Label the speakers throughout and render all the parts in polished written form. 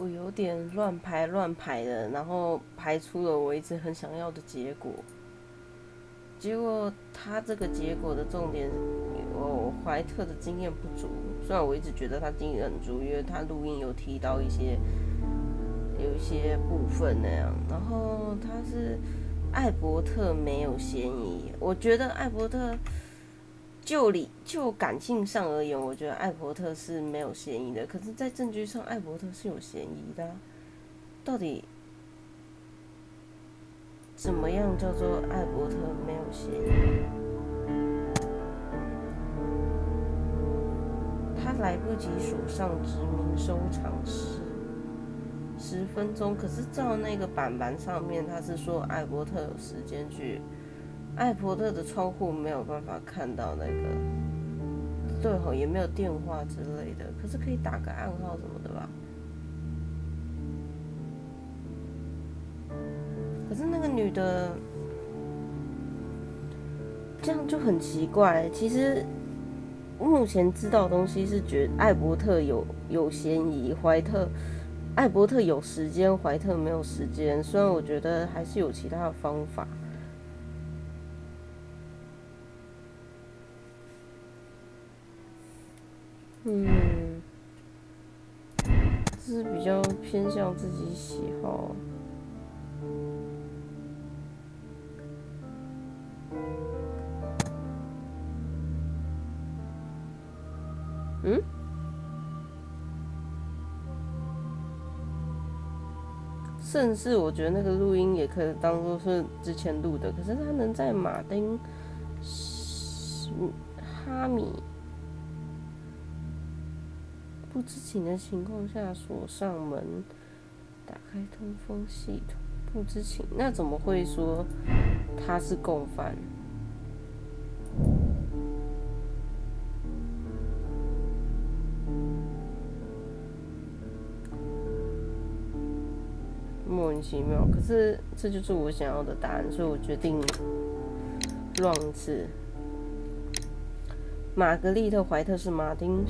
Speaker 1: 我有点乱排的，然后排出了我一直很想要的结果。结果他这个结果的重点，怀特的经验不足。虽然我一直觉得他经验很足，因为他录音有提到有一些部分那样。然后他是艾伯特没有嫌疑，我觉得艾伯特就感性上而言，我觉得艾伯特是没有嫌疑的。可是，在证据上，艾伯特是有嫌疑的到底怎么样叫做艾伯特没有嫌疑？他来不及署上指名收场10分钟，可是照那个板上面，他是说艾伯特有时间去，艾伯特的窗户没有办法看到那个，对吼，也没有电话之类的，可是可以打个暗号什么的吧。可是那个女的这样就很奇怪。其实目前知道的东西是觉得艾伯特有嫌疑，艾伯特有时间，怀特没有时间。虽然我觉得还是有其他的方法。这是比较偏向自己喜好。甚至我觉得那个录音也可以当做是之前录的，可是他能在马丁哈米不知情的情况下锁上门，打开通风系统，不知情，那怎么会说他是共犯？莫名其妙，可是这就是我想要的答案，所以我决定乱一次。玛格丽特·怀特是马丁·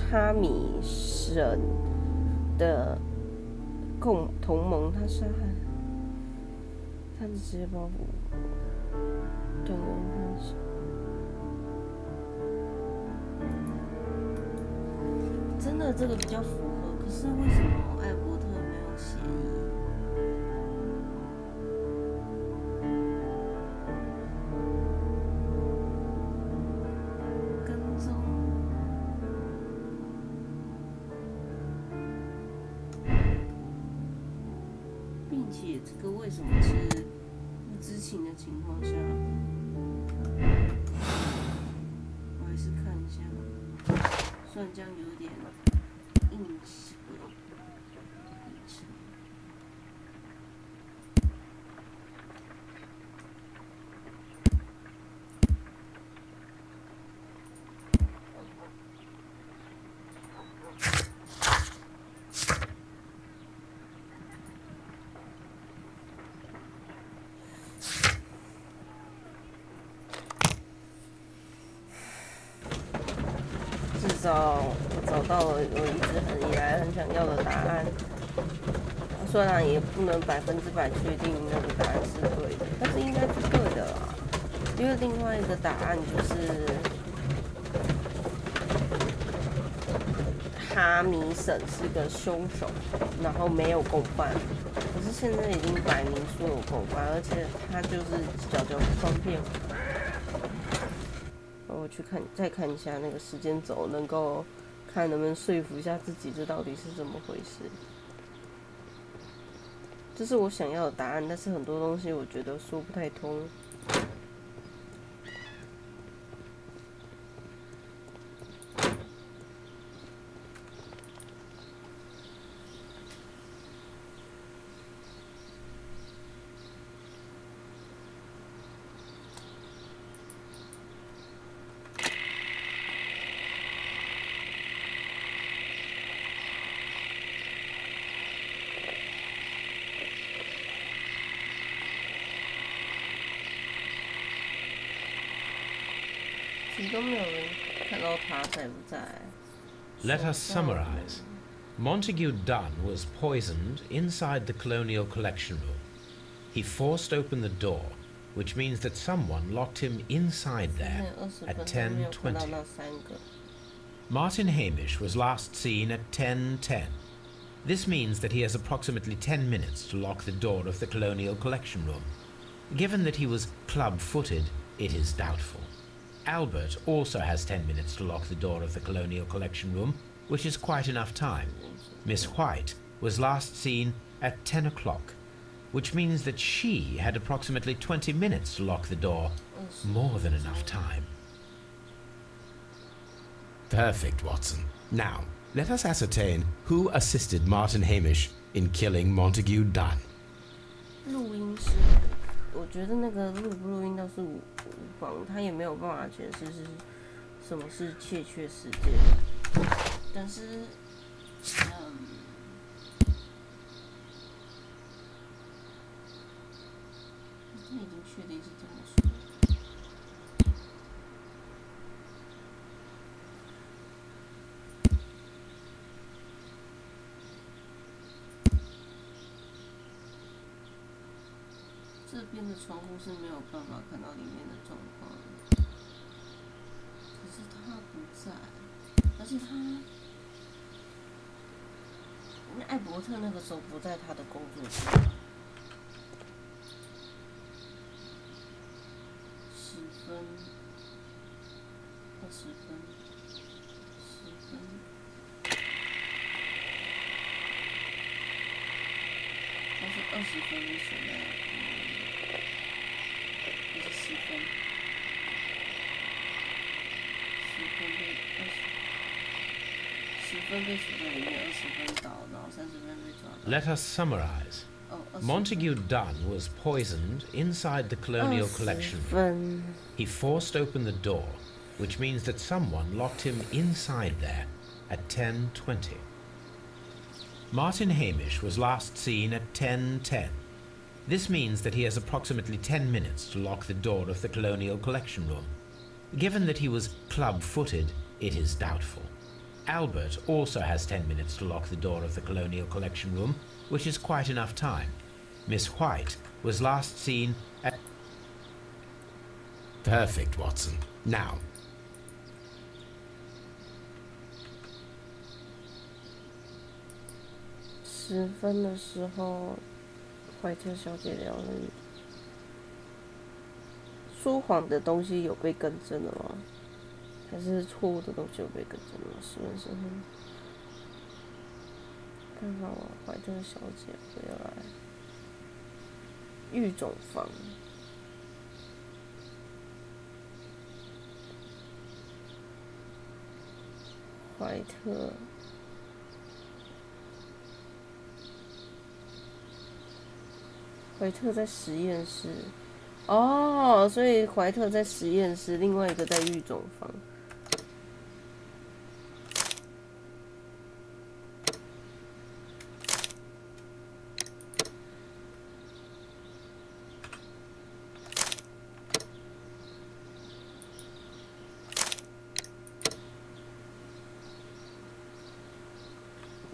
Speaker 1: 哈米什的同盟，他杀害他的职业包袱，等人认识。真的这个比较符合，可是为什么艾伯特没有嫌疑？并且这个为什么是不知情的情况下？我还是看一下，虽然这样有点硬扯。至少我找到了我一直以来很想要的答案，虽然也不能100%确定那个答案是对的，但是应该是对的啦。因为另外一个答案就是哈米什是个凶手，然后没有共犯。可是现在已经摆明说有共犯，而且他就是脚方便。我去再看一下那个时间轴，能够看能不能说服一下自己，这到底是怎么回事？这是我想要的答案，但是很多东西我觉得说不太通。其实都没有人看到他在不在。
Speaker 2: Let us summarize. Montague Dunn was poisoned inside the Colonial Collection Room. He forced open the door, which means that someone locked him inside there at 10:20. Martin Hamish was last seen at 10:10. This means that he has approximately 10 minutes to lock the door of the Colonial Collection Room. Given that he was club-footed, it is doubtful. Albert also has 10 minutes to lock the door of the Colonial Collection Room, which is quite enough time. Miss White was last seen at 10 o'clock, which means that she had approximately 20 minutes to lock the door. More than enough time. Perfect, Watson. Now, let us ascertain who assisted Martin Hamish in killing Montague Dunn.
Speaker 1: 录音师，我觉得那个录不录音倒是无妨，他也没有办法解释是什么是窃确事件，但是，他已经确定是这么说。这边的窗户是没有办法看到里面的状况的，可是他不在，而且艾伯特那个时候不在他的工作室。10分、20分、10分。但是20分是选在这是10分，10分被10分被锁在里面，20分倒，然后30分被抓到。
Speaker 2: Let us summarize. Montague Dunn was poisoned inside the Colonial Collection Room. He forced open the door, which means that someone locked him inside there at 10:20. Martin Hamish was last seen at 10:10. This means that he has approximately 10 minutes to lock the door of the Colonial Collection Room. Given that he was club-footed, it is doubtful. Albert also has 10 minutes to lock the door of the Colonial Collection Room, which is quite enough time. Miss White was last seen at... Perfect, Watson. Now,
Speaker 1: 10分的时候，怀特小姐聊了说谎的东西有被更正了吗？还是错误的东西有被更正了？10分时候，办法往怀特小姐回来。育种房。怀特。怀特在实验室，哦，所以怀特在实验室，另外一个在育种房。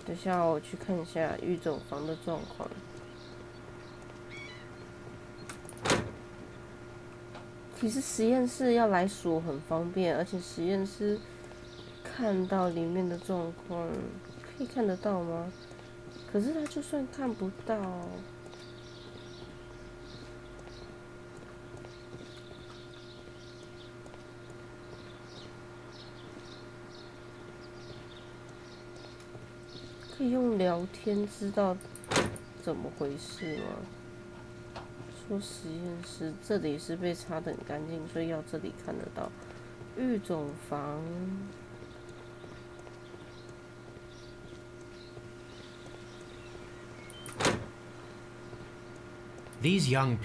Speaker 1: 等一下，我去看一下育种房的状况。其实实验室要来锁很方便，而且实验室看到里面的状况，可以看得到吗？可是他就算看不到，可以用聊天知道怎么回事吗？说实验室这里是被擦得很干净，所以要这里看得到。育种房。
Speaker 2: These young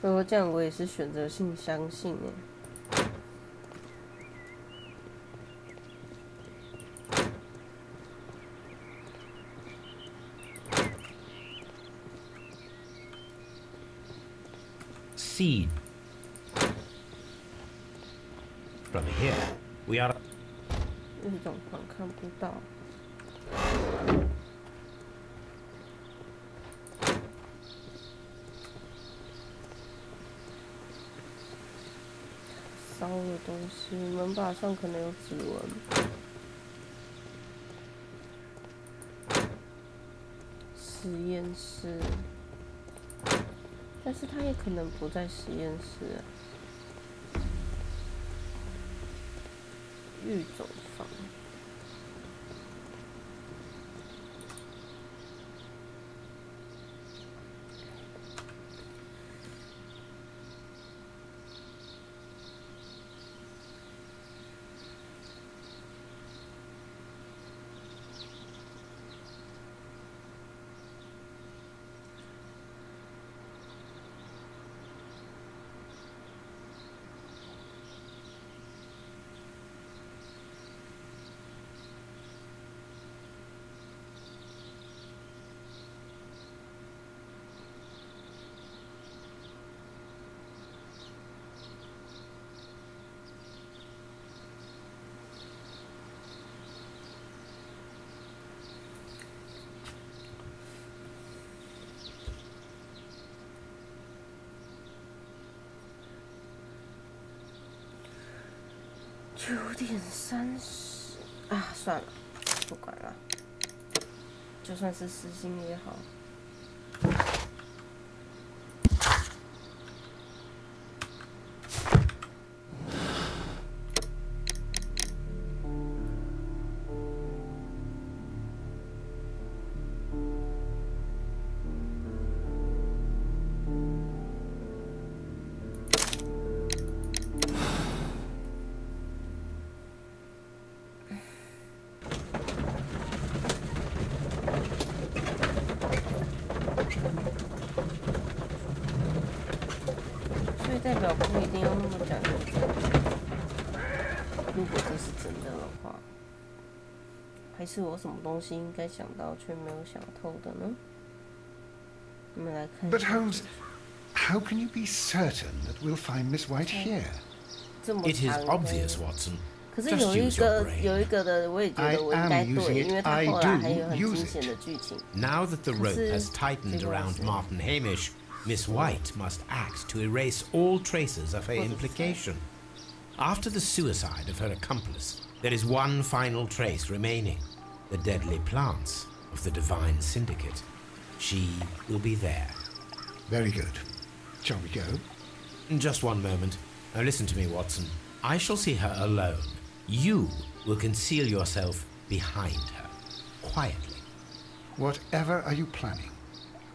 Speaker 1: 所以我这样我也是选择性相信耶。
Speaker 2: siege. From here, we are.
Speaker 1: 这种况看不到。烧的东西，门把上可能有指纹。实验室，但是他也可能不在实验室啊。育种房。9:30啊，算了，不管了，就算是实心也好。代表不一定要那么讲究证据。如果这是真的的话，还是我什么东西应该想到却没有想透的呢？我们来看。
Speaker 3: But Holmes, how can you be certain that we'll find Miss White here?
Speaker 2: It is obvious, Watson.
Speaker 1: 可是有一个的，我也觉得我应该对，因为他后来还有很惊险的剧情。
Speaker 2: Now that the rope has tightened around Martin Hamish, Miss White must act to erase all traces of her implication. After the suicide of her accomplice, there is one final trace remaining, the deadly plants of the Divine Syndicate. She will be there.
Speaker 3: Very good. Shall we go?
Speaker 2: Just one moment. Now listen to me, Watson. I shall see her alone. You will conceal yourself behind her, quietly.
Speaker 3: Whatever are you planning?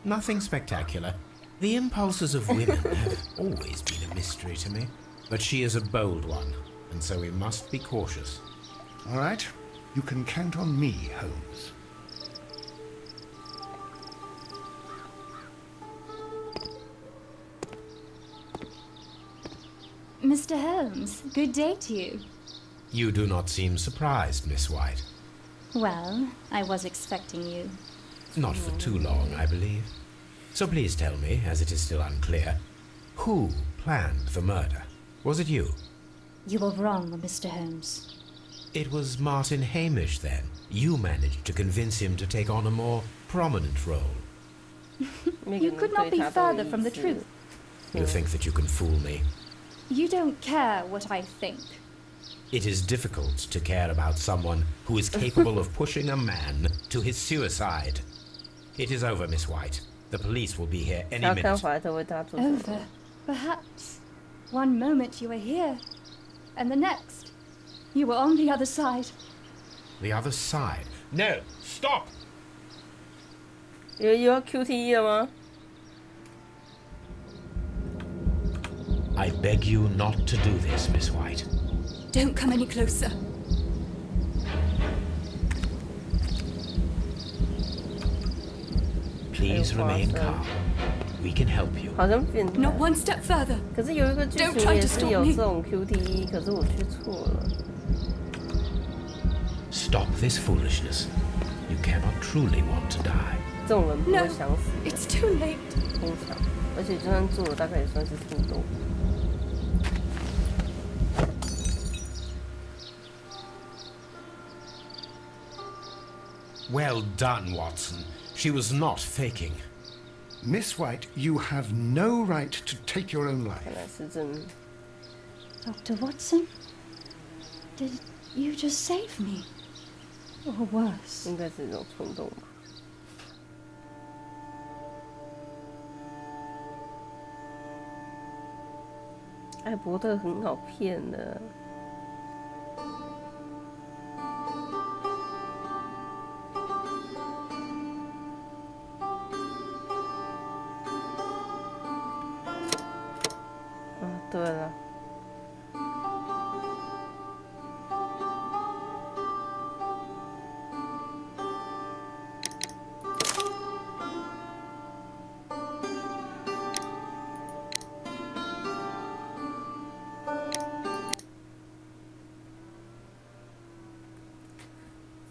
Speaker 2: Nothing spectacular. The impulses of women have always been a mystery to me. But she is a bold one, and so we must be cautious.
Speaker 3: All right. You can count on me, Holmes.
Speaker 4: Mr. Holmes, good day to you.
Speaker 2: You do not seem surprised, Miss White.
Speaker 4: Well, I was expecting you.
Speaker 2: Not for too long, I believe. So please tell me, as it is still unclear, who planned the murder? Was it you?
Speaker 4: You were wrong, Mr. Holmes.
Speaker 2: It was Martin Hamish, then. You managed to convince him to take on a more prominent role.
Speaker 4: You could not be further from the truth.
Speaker 2: You think that you can fool me?
Speaker 4: You don't care what I think.
Speaker 2: It is difficult to care about someone who is capable of pushing a man to his suicide. It is over, Miss White. The police will be here any minute.
Speaker 4: Over, perhaps. One moment you were here, and the next, you were on the other side.
Speaker 2: The other side? No! Stop!
Speaker 1: 有要 QTE 了吗？
Speaker 2: I beg you not to do this, Miss White.
Speaker 4: Don't come any closer.
Speaker 2: Please remain calm. We can help you.
Speaker 1: 好像变
Speaker 4: Not one step further.
Speaker 1: 可是有一个剧情也是有这种 QTE， 可是我去错了。
Speaker 2: Stop this foolishness. You cannot truly want to die.
Speaker 1: 这种人不会想死。
Speaker 4: It's too late.
Speaker 1: 通常，而而且就算做了，大概也算是听懂。
Speaker 2: Well done, Watson. She was not faking.
Speaker 3: Miss White, you have no right to take your own life.
Speaker 1: 看来是真。
Speaker 4: Dr. Watson, did you just save me? Or worse?
Speaker 1: 应该是一种冲动吧。艾伯特很好骗的。对了，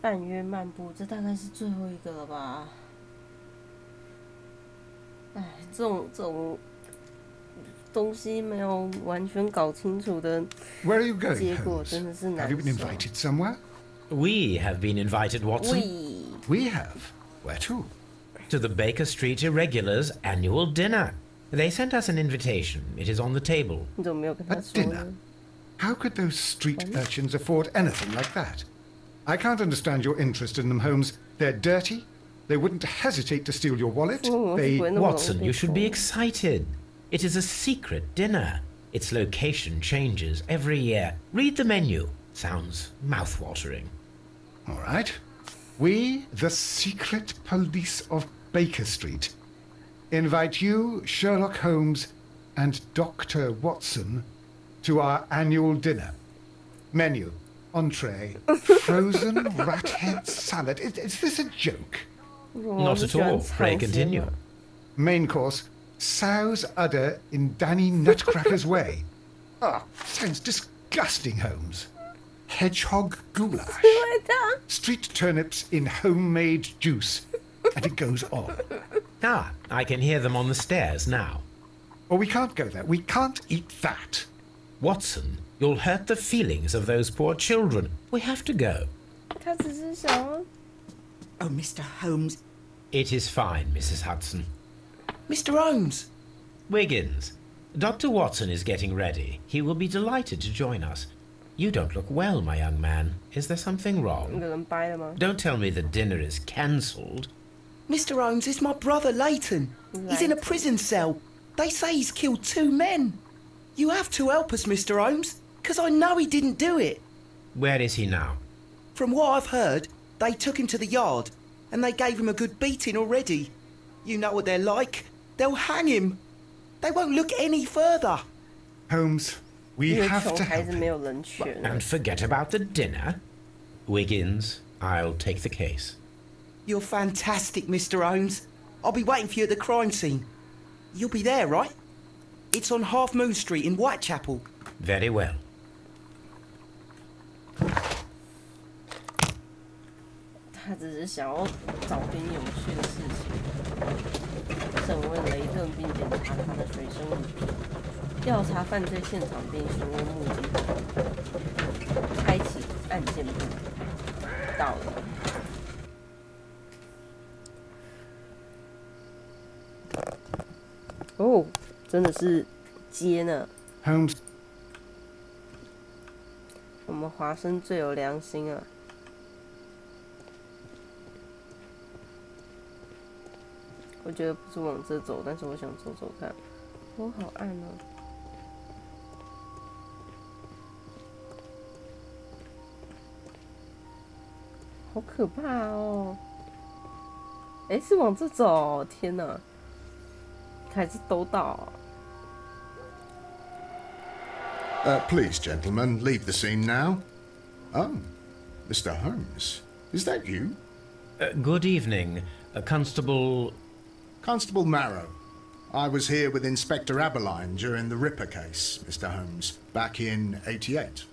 Speaker 1: 半约漫步，这大概是最后一个了吧？哎，这种东西没有完全搞清楚的
Speaker 3: Where are you going,
Speaker 1: 结果
Speaker 3: Holmes?
Speaker 1: 真的是难
Speaker 3: Have you been
Speaker 1: 受。
Speaker 3: invited somewhere?
Speaker 2: We have been invited, Watson,
Speaker 3: We have. Where to?
Speaker 2: to the Baker Street Irregulars' annual dinner. They sent us an invitation. It is on the table.
Speaker 1: 你怎么没有跟
Speaker 3: A
Speaker 1: 他说
Speaker 3: dinner?
Speaker 1: 呢？
Speaker 3: How could those street urchins afford anything like that? I can't understand your interest in them, Holmes. They're dirty. They wouldn't hesitate to steal your wallet. They...
Speaker 2: Watson, you should be excited. It is a secret dinner. Its location changes every year. Read the menu. Sounds mouth-watering.
Speaker 3: All right. We, the secret police of Baker Street, invite you, Sherlock Holmes, and Dr. Watson to our annual dinner. Menu, entree, frozen rat head salad. Is this a joke?
Speaker 2: Not at all. Pray continue.
Speaker 3: Main course, sow's udder in Danny Nutcracker's way. Ah, sounds disgusting, Holmes. Hedgehog goulash. Street turnips in homemade juice. And it goes on.
Speaker 2: Ah, I can hear them on the stairs now.
Speaker 3: Oh, we can't go there. We can't eat that.
Speaker 2: Watson, you'll hurt the feelings of those poor children. We have to go.
Speaker 1: 他只是想要
Speaker 5: Oh, Mr. Holmes.
Speaker 2: It is fine, Mrs. Hudson.
Speaker 5: Mr. Holmes.
Speaker 2: Wiggins, Dr. Watson is getting ready. He will be delighted to join us. You don't look well, my young man. Is there something
Speaker 1: 一
Speaker 2: wrong?
Speaker 1: 个人掰了吗？
Speaker 2: Don't tell me the dinner is cancelled.
Speaker 5: Mr. Holmes is my brother Leighton. He's in a prison cell. They say he's killed 2 men. You have to help us, Mr. Holmes, because I know he didn't do it.
Speaker 2: Where is he now?
Speaker 5: From what I've heard, they took him to the yard, and they gave him a good beating already. You know what they're like. They'll hang him. They won't look any further.
Speaker 3: Holmes, we
Speaker 1: 因为
Speaker 3: have
Speaker 1: 穷
Speaker 3: to
Speaker 1: 孩
Speaker 3: help
Speaker 1: 子没
Speaker 3: him.
Speaker 1: 有人权。
Speaker 2: And forget about the dinner? Wiggins, I'll take the case.
Speaker 5: You're fantastic, Mr. Holmes. I'll be waiting for you at the crime scene. You'll be there, right? It's on Half Moon Street in Whitechapel.
Speaker 2: Very well.
Speaker 1: 他只是想要找点有趣的事情，审问雷顿并检查他的随身物品，调查犯罪现场并询问目击者，开启案件部。到了。哦，真的是接呢。
Speaker 3: Holmes,
Speaker 1: 我们华生最有良心啊！我觉得不是往这走，但是我想走走看。哦，好暗哦！好可怕哦！哎，是往这走？天哪！还是都到？
Speaker 6: Please, gentlemen, leave the scene now. Oh, Mr. Holmes, is that you?
Speaker 2: Good evening, Constable...
Speaker 6: Constable Marrow. I was here with Inspector Aberline during the Ripper case, Mr. Holmes, back in '88.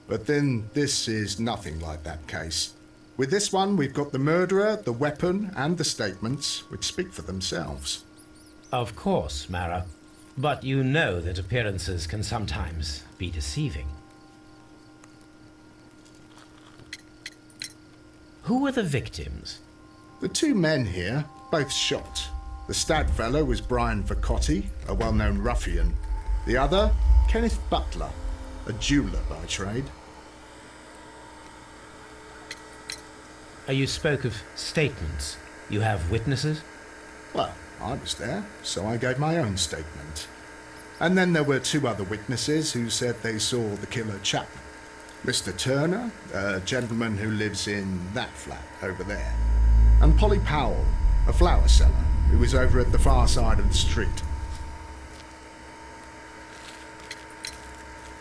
Speaker 6: But then this is nothing like that case. With this one, we've got the murderer, the weapon, and the statements, which speak for themselves.
Speaker 2: Of course, Mara. But you know that appearances can sometimes be deceiving. Who were the victims?
Speaker 6: The two men here, both shot. The stout fellow was Brian Vercotti, a well-known ruffian. The other, Kenneth Butler, a jeweller by trade.
Speaker 2: You spoke of statements. You have witnesses?
Speaker 6: Well, I was there, so I gave my own statement. And then there were two other witnesses who said they saw the killer Chapman. Mr. Turner, a gentleman who lives in that flat over there. And Polly Powell, a flower seller, who was over at the far side of the street.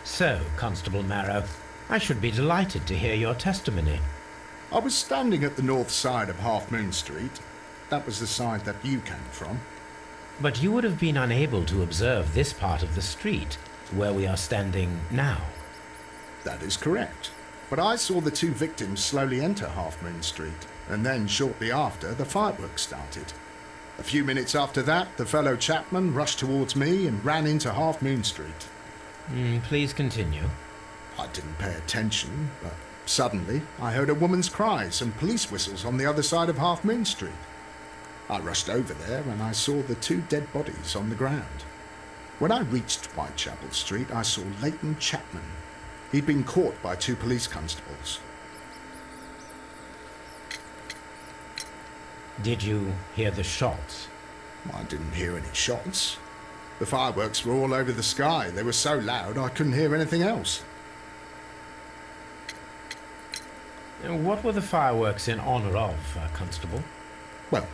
Speaker 2: So, Constable Marrow, I should be delighted to hear your testimony.
Speaker 6: I was standing at the north side of Half Moon Street. That was the side that you came from.
Speaker 2: But you would have been unable to observe this part of the street, where we are standing now.
Speaker 6: That is correct. But I saw the two victims slowly enter Half Moon Street, and then shortly after, the fireworks started. A few minutes after that, the fellow Chapman rushed towards me and ran into Half Moon Street.
Speaker 2: Please continue.
Speaker 6: I didn't pay attention, but suddenly I heard a woman's cries and police whistles on the other side of Half Moon Street. I rushed over there and I saw the two dead bodies on the ground. When I reached Whitechapel Street, I saw Leighton Chapman. He'd been caught by two police constables.
Speaker 2: Did you hear the shots?
Speaker 6: I didn't hear any shots. The fireworks were all over the sky. They were so loud I couldn't hear anything else.
Speaker 2: What were the fireworks in honour of, Constable?
Speaker 6: Well,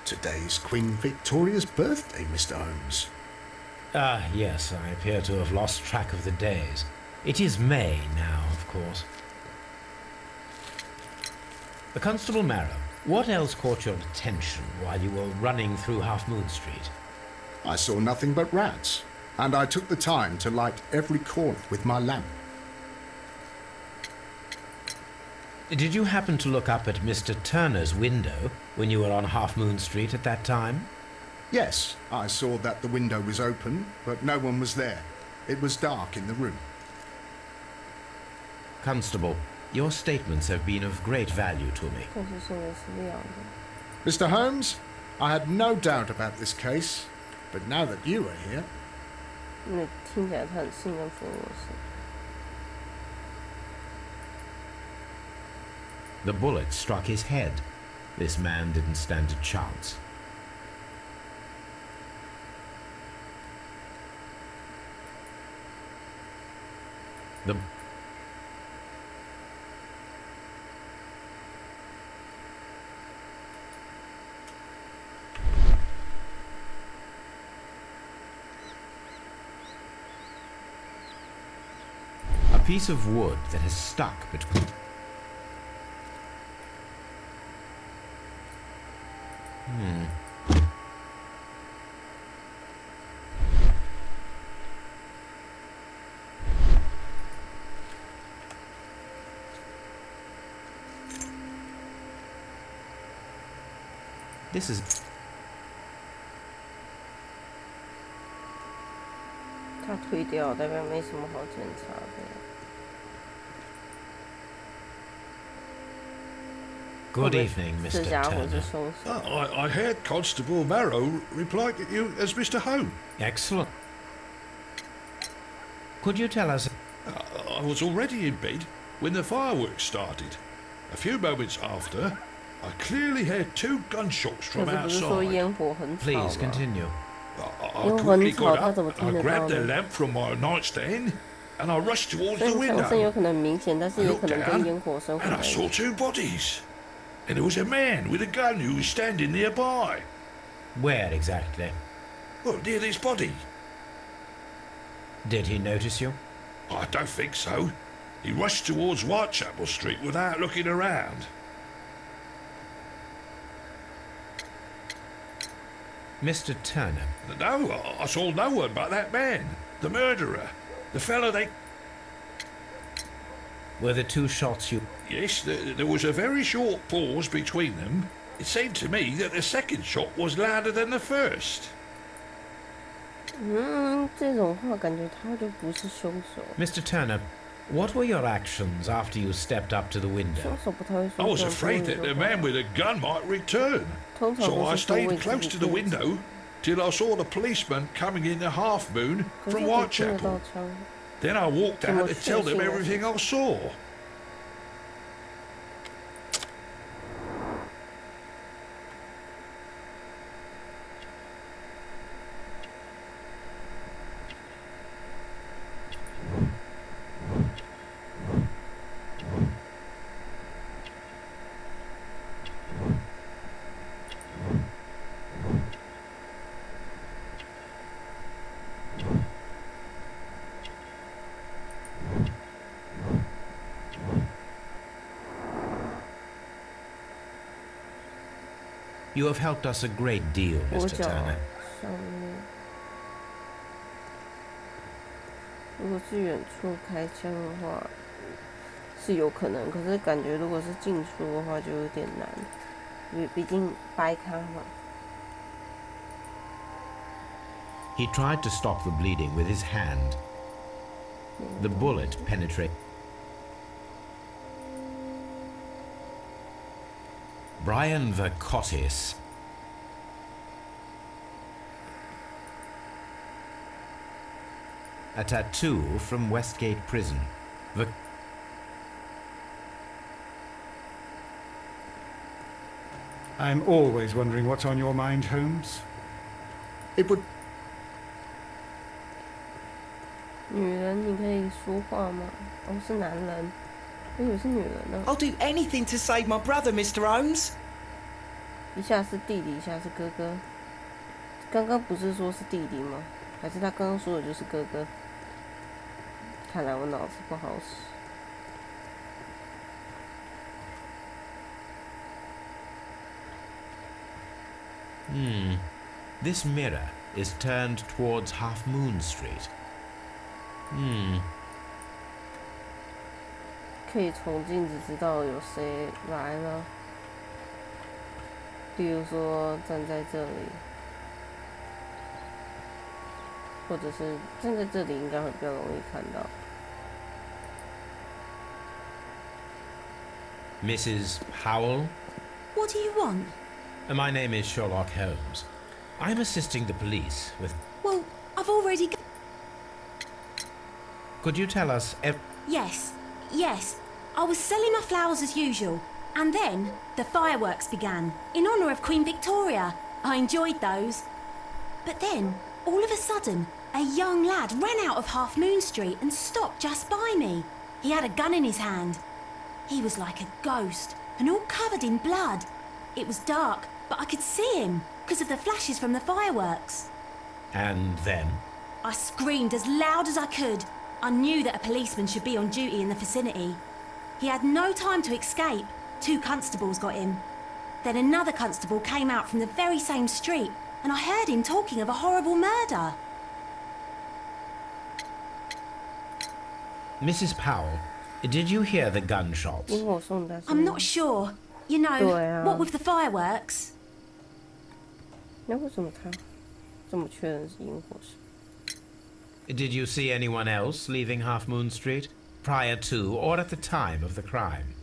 Speaker 6: today's Queen Victoria's birthday, Mr. Holmes.
Speaker 2: Ah, yes, I appear to have lost track of the days. It is May now, of course. Constable Marrow, what else caught your attention while you were running through Half Moon Street?
Speaker 6: I saw nothing but rats, and I took the time to light every corner with my lamp.
Speaker 2: Did you happen to look up at Mr. Turner's window when you were on Half Moon Street at that time?
Speaker 6: Yes, I saw that the window was open, but no one was there. It was dark in the room.
Speaker 2: Constable, your statements have been of great value to me.
Speaker 6: Mr. Holmes, I had no doubt about this case, but now that you are here...
Speaker 2: The bullet struck his head. This man didn't stand a chance. A piece of wood that has stuck between... This is...
Speaker 1: 他推掉，代表没什么好检查的。
Speaker 2: Good evening, Mr.
Speaker 1: 这家伙是
Speaker 2: Turner.
Speaker 1: 凶手。
Speaker 7: I heard Constable Marrow reply to you as Mr. Holmes.
Speaker 2: Excellent. Could you tell us...
Speaker 7: I was already in bed when the fireworks started. A few moments after, I clearly heard two gunshots
Speaker 1: 可
Speaker 7: from
Speaker 1: 是不是说
Speaker 7: outside.
Speaker 1: 烟火很吵
Speaker 2: Please
Speaker 1: 吗？
Speaker 2: continue.
Speaker 7: I quickly got up, I grabbed the lamp from my nightstand, and I rushed towards
Speaker 1: 所以
Speaker 7: the
Speaker 1: 枪声有
Speaker 7: window.
Speaker 1: 可能明显，但是
Speaker 7: I
Speaker 1: 也
Speaker 7: looked
Speaker 1: 可能跟
Speaker 7: down,
Speaker 1: 烟火声混
Speaker 7: and I
Speaker 1: 在一
Speaker 7: saw
Speaker 1: 起。
Speaker 7: two bodies. And there was a man with a gun who was standing nearby.
Speaker 2: Where exactly?
Speaker 7: Well, near this body.
Speaker 2: Did he notice you?
Speaker 7: I don't think so. He rushed towards Whitechapel Street without looking around.
Speaker 2: Mr. Turner.
Speaker 7: No, I saw no one but that man, the murderer, the fellow they...
Speaker 2: Were the two shots you...
Speaker 7: Yes, there was a very short pause between them, It seemed to me that the second shot was louder than the first.
Speaker 1: 这种话感觉他就不是凶手。
Speaker 2: Mr. Turner, what were your actions after you stepped up to the
Speaker 1: 凶
Speaker 2: window?
Speaker 1: 手不太会
Speaker 7: I
Speaker 1: 说
Speaker 7: was
Speaker 1: 这种
Speaker 7: afraid that the man with a gun might return,
Speaker 1: 通常
Speaker 7: so
Speaker 1: 都
Speaker 7: I
Speaker 1: 是说为
Speaker 7: stayed
Speaker 1: 自
Speaker 7: close
Speaker 1: 己
Speaker 7: to the
Speaker 1: 顾及
Speaker 7: window till I saw the policeman coming in the half moon
Speaker 1: 可是
Speaker 7: from
Speaker 1: 我听得到
Speaker 7: Whitechapel.
Speaker 1: 枪。
Speaker 7: Then I walked
Speaker 1: Too
Speaker 7: out
Speaker 1: much
Speaker 7: to tell them
Speaker 1: shooting, I
Speaker 7: everything I saw.
Speaker 2: You have helped us a great deal,
Speaker 1: 我
Speaker 2: Mr.
Speaker 1: 脚
Speaker 2: Turner.
Speaker 1: 上面，如果是远处开枪的话，是有可能，可是感觉如果是近处的话就有点难，因为毕竟掰开嘛。
Speaker 2: He tried to stop the bleeding with his hand. The bullet penetrated. Brian Vercotis. A tattoo from Westgate Prison.
Speaker 3: I'm always wondering what's on your mind, Holmes.
Speaker 6: It would
Speaker 1: 女人，你可以说话吗？哦，是男人，我以为是女人呢。
Speaker 5: I'll do anything to save my brother, Mr. Holmes.
Speaker 1: 一下是弟弟，一下是哥哥。刚刚不是说是弟弟吗？还是他刚刚说的就是哥哥？看来我脑子不好使。
Speaker 2: This mirror is turned towards Half Moon Street.
Speaker 1: 可以从镜子知道有谁来了，比如说站在这里，或者是站在这里，应该会比较容易看到。
Speaker 2: Mrs. Powell?
Speaker 8: What do you want?
Speaker 2: My name is Sherlock Holmes. I'm assisting the police with...
Speaker 8: Well, I've already...
Speaker 2: Could you tell us
Speaker 8: Yes. I was selling my flowers as usual, and then the fireworks began, in honour of Queen Victoria. I enjoyed those. But then, all of a sudden, a young lad ran out of Half Moon Street and stopped just by me. He had a gun in his hand. He was like a ghost, and all covered in blood. It was dark, but I could see him, because of the flashes from the fireworks.
Speaker 2: And then?
Speaker 8: I screamed as loud as I could. I knew that a policeman should be on duty in the vicinity. He had no time to escape. 2 constables got him. Then another constable came out from the very same street, and I heard him talking of a horrible murder.
Speaker 2: Mrs. Powell, did you hear the gunshots?
Speaker 1: 萤火送达。
Speaker 8: I'm not sure. You know, what with the fireworks?
Speaker 1: 那为什么他这么确认是萤火声？
Speaker 2: Did you see anyone else leaving Half Moon Street prior to or at the time of the crime?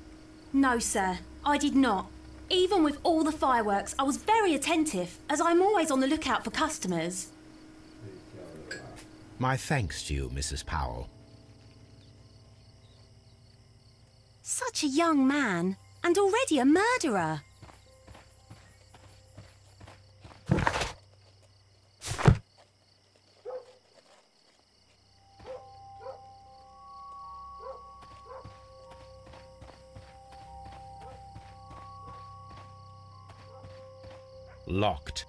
Speaker 8: No, sir, I did not. Even with all the fireworks, I was very attentive, as I'm always on the lookout for customers.
Speaker 2: My thanks to you, Mrs. Powell.
Speaker 8: Such a young man, and already a murderer.
Speaker 2: Locked.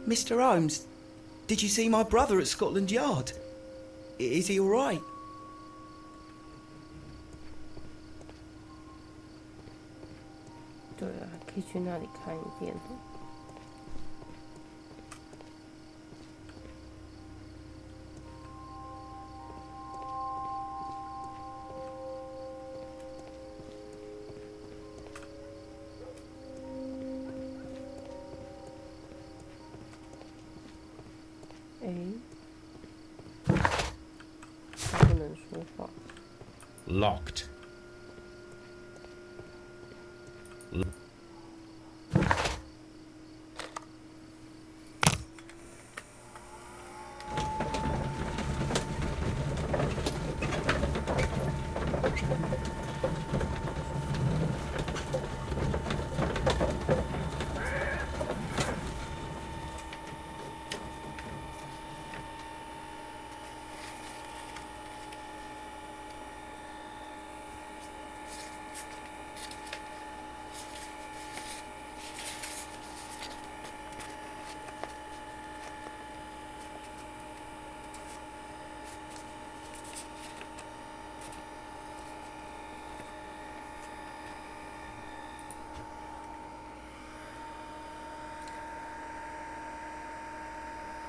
Speaker 5: Mr. Holmes, did you see my brother at Scotland Yard? Is he all right?
Speaker 1: 对啊，可以去那里看一遍。他不能说话。
Speaker 2: Locked.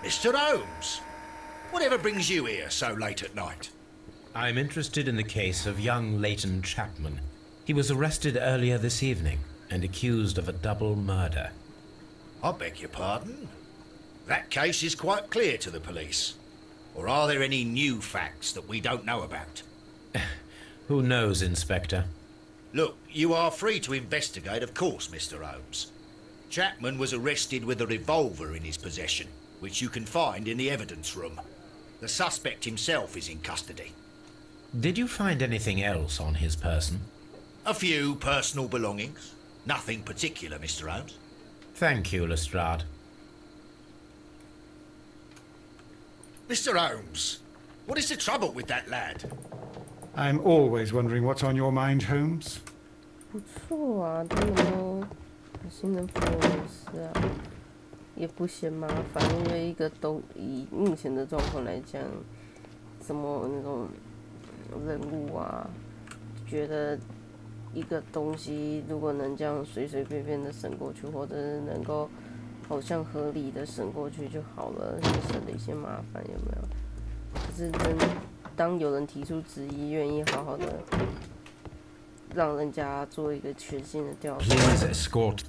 Speaker 9: Mr. Holmes, whatever brings you here so late at night?
Speaker 2: I'm interested in the case of young Leighton Chapman. He was arrested earlier this evening and accused of a double murder.
Speaker 9: I beg your pardon? That case is quite clear to the police. Or are there any new facts that we don't know about?
Speaker 2: Who knows, Inspector?
Speaker 9: Look, you are free to investigate, of course, Mr. Holmes. Chapman was arrested with a revolver in his possession, which you can find in the evidence room. The suspect himself is in custody.
Speaker 2: Did you find anything else on his person?
Speaker 9: A few personal belongings. Nothing particular, Mr. Holmes.
Speaker 2: Thank you, Lestrade.
Speaker 9: Mr. Holmes, what is the trouble with that lad?
Speaker 3: I'm always wondering what's on your mind, Holmes.
Speaker 1: 不错啊，他们都很信任福尔摩斯啊，也不嫌麻烦，因为以目前的状况来讲，什么那种任务啊，觉得一个东西如果能这样随随便便的审过去，或者是能够好像合理的审过去就好了，就省了一些麻烦，有没有？可是当有人提出质疑，愿意好好的让人家做一个全新的调查，
Speaker 2: Please escort.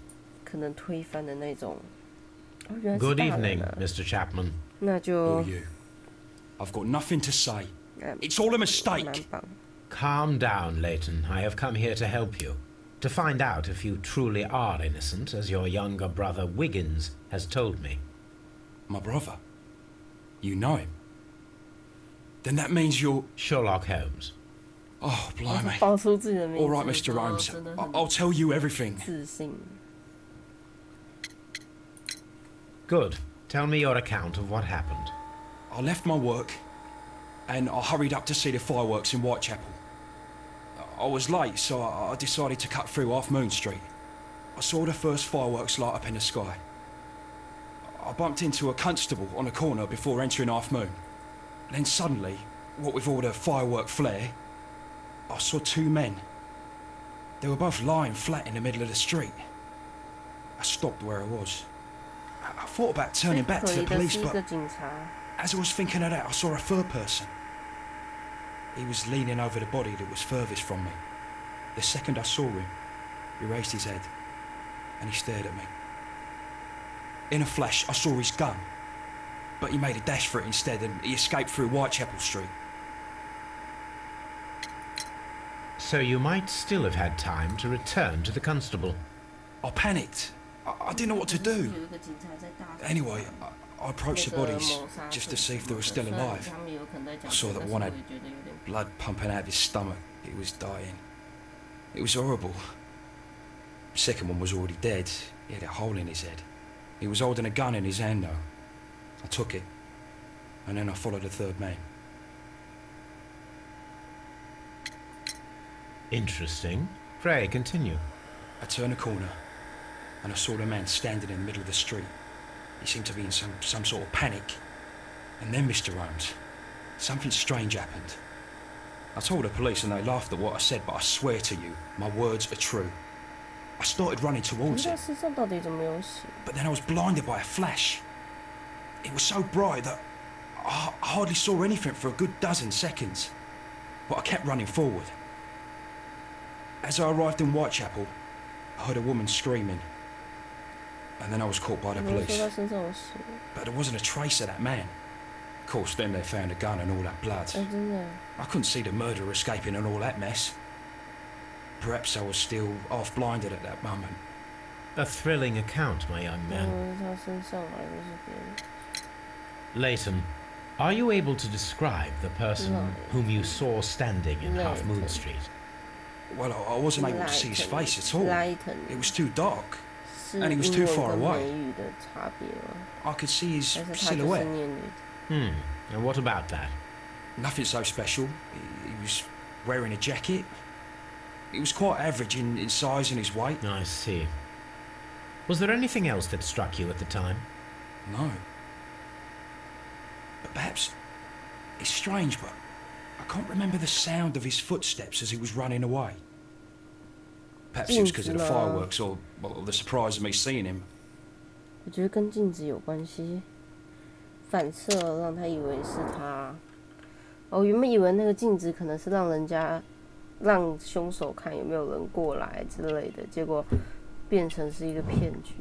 Speaker 1: 可能推翻的那种。
Speaker 2: Good evening, Mr. Chapman.
Speaker 1: 那就
Speaker 10: Who are you? I've got nothing to say. It's all a
Speaker 1: 蛮
Speaker 10: mistake.
Speaker 1: 棒。
Speaker 2: Calm down, Leighton. I have come here to help you. To find out if you truly are innocent, as your younger brother Wiggins has told me.
Speaker 10: My brother? You know him? Then that means you're...
Speaker 2: Sherlock Holmes.
Speaker 10: Oh, blimey.
Speaker 1: 报出自己的名字
Speaker 10: All right, Mr. Holmes. I'll tell you everything.
Speaker 1: 自信。
Speaker 2: Good. Tell me your account of what happened.
Speaker 10: I left my work and I hurried up to see the fireworks in Whitechapel. I was late, so I decided to cut through Half Moon Street. I saw the first fireworks light up in the sky. I bumped into a constable on a corner before entering Half Moon. Then suddenly, what with all the firework flare, I saw two men. They were both lying flat in the middle of the street. I stopped where I was. I thought about turning back to the police, but as I was thinking of that, I saw a third person. He was leaning over the body that was furthest from me. The second I saw him, he raised his head and he stared at me. In a flash, I saw his gun, but he made a dash for it instead and he escaped through Whitechapel Street.
Speaker 2: So you might still have had time to return to the constable.
Speaker 10: I panicked. I didn't know what to do. Anyway, I approached the bodies just to see if they were still alive. I saw that one had blood pumping out of his stomach. He was dying. It was horrible. The second one was already dead. He had a hole in his head. He was holding a gun in his hand though. I took it, and then I followed the third man.
Speaker 2: Interesting. Pray, continue.
Speaker 10: I turned a corner, and I saw the man standing in the middle of the street. He seemed to be in some sort of panic. And then, Mr. Holmes, something strange happened. I told the police and they laughed at what I said, but I swear to you, my words are true. I started running towards it. But then I was blinded by a flash. It was so bright that I hardly saw anything for a good dozen seconds. But I kept running forward. As I arrived in Whitechapel, I heard a woman screaming. And then I was caught by the police. But there wasn't a trace of that man. Of course, then they found a gun and all that blood. I couldn't see the murderer escaping and all that mess. Perhaps I was still half-blinded at that moment.
Speaker 2: A thrilling account, my young man. Leighton, are you able to describe the person whom you saw standing in Half Moon Street?
Speaker 10: Well, I wasn't able to see his face at all. It was too dark. And he was too far away. I could see his silhouette.
Speaker 2: And what about that?
Speaker 10: Nothing so special. He was wearing a jacket. He was quite average in size and his weight.
Speaker 2: I see. Was there anything else that struck you at the time?
Speaker 10: No. But perhaps it's strange, but I can't remember the sound of his footsteps as he was running away. Perhaps it was because of the fireworks or the surprise of me seeing him.
Speaker 1: 我觉得跟镜子有关系，反射让他以为是他。我原本以为那个镜子可能是让凶手看有没有人过来之类的，结果变成是一个骗局。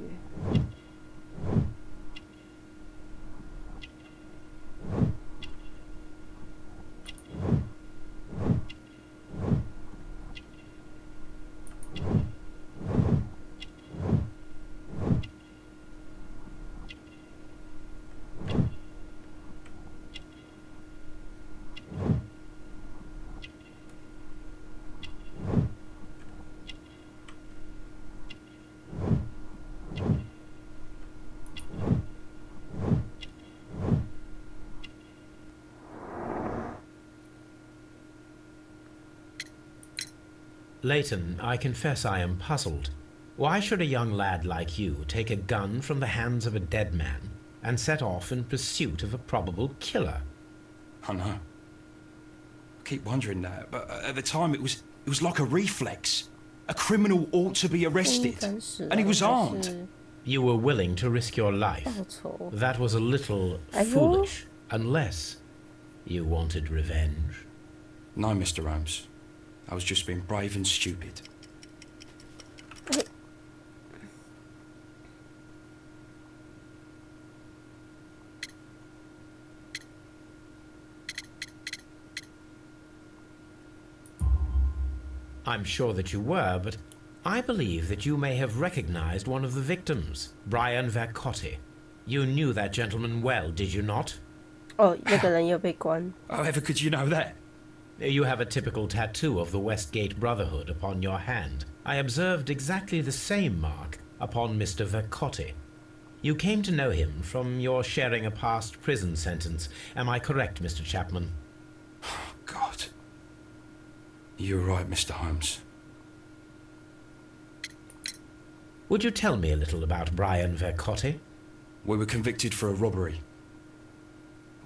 Speaker 2: Leighton, I confess I am puzzled. Why should a young lad like you take a gun from the hands of a dead man and set off in pursuit of a probable killer?
Speaker 10: I know. I keep wondering that, but at the time it was like a reflex. A criminal ought to be arrested, and he was armed.
Speaker 2: You were willing to risk your life. That was a little foolish, unless you wanted revenge.
Speaker 10: No, Mr. Holmes. I was just being brave and stupid.
Speaker 2: I'm sure that you were, but I believe that you may have recognized one of the victims, Brian Vercotti. You knew that gentleman well, did you not?
Speaker 1: Oh, 那个人又被关。
Speaker 10: However could you know that?
Speaker 2: You have a typical tattoo of the Westgate Brotherhood upon your hand. I observed exactly the same mark upon Mr. Vercotti. You came to know him from your sharing a past prison sentence. Am I correct, Mr. Chapman?
Speaker 10: Oh, God. You're right, Mr. Holmes.
Speaker 2: Would you tell me a little about Brian Vercotti?
Speaker 10: We were convicted for a robbery.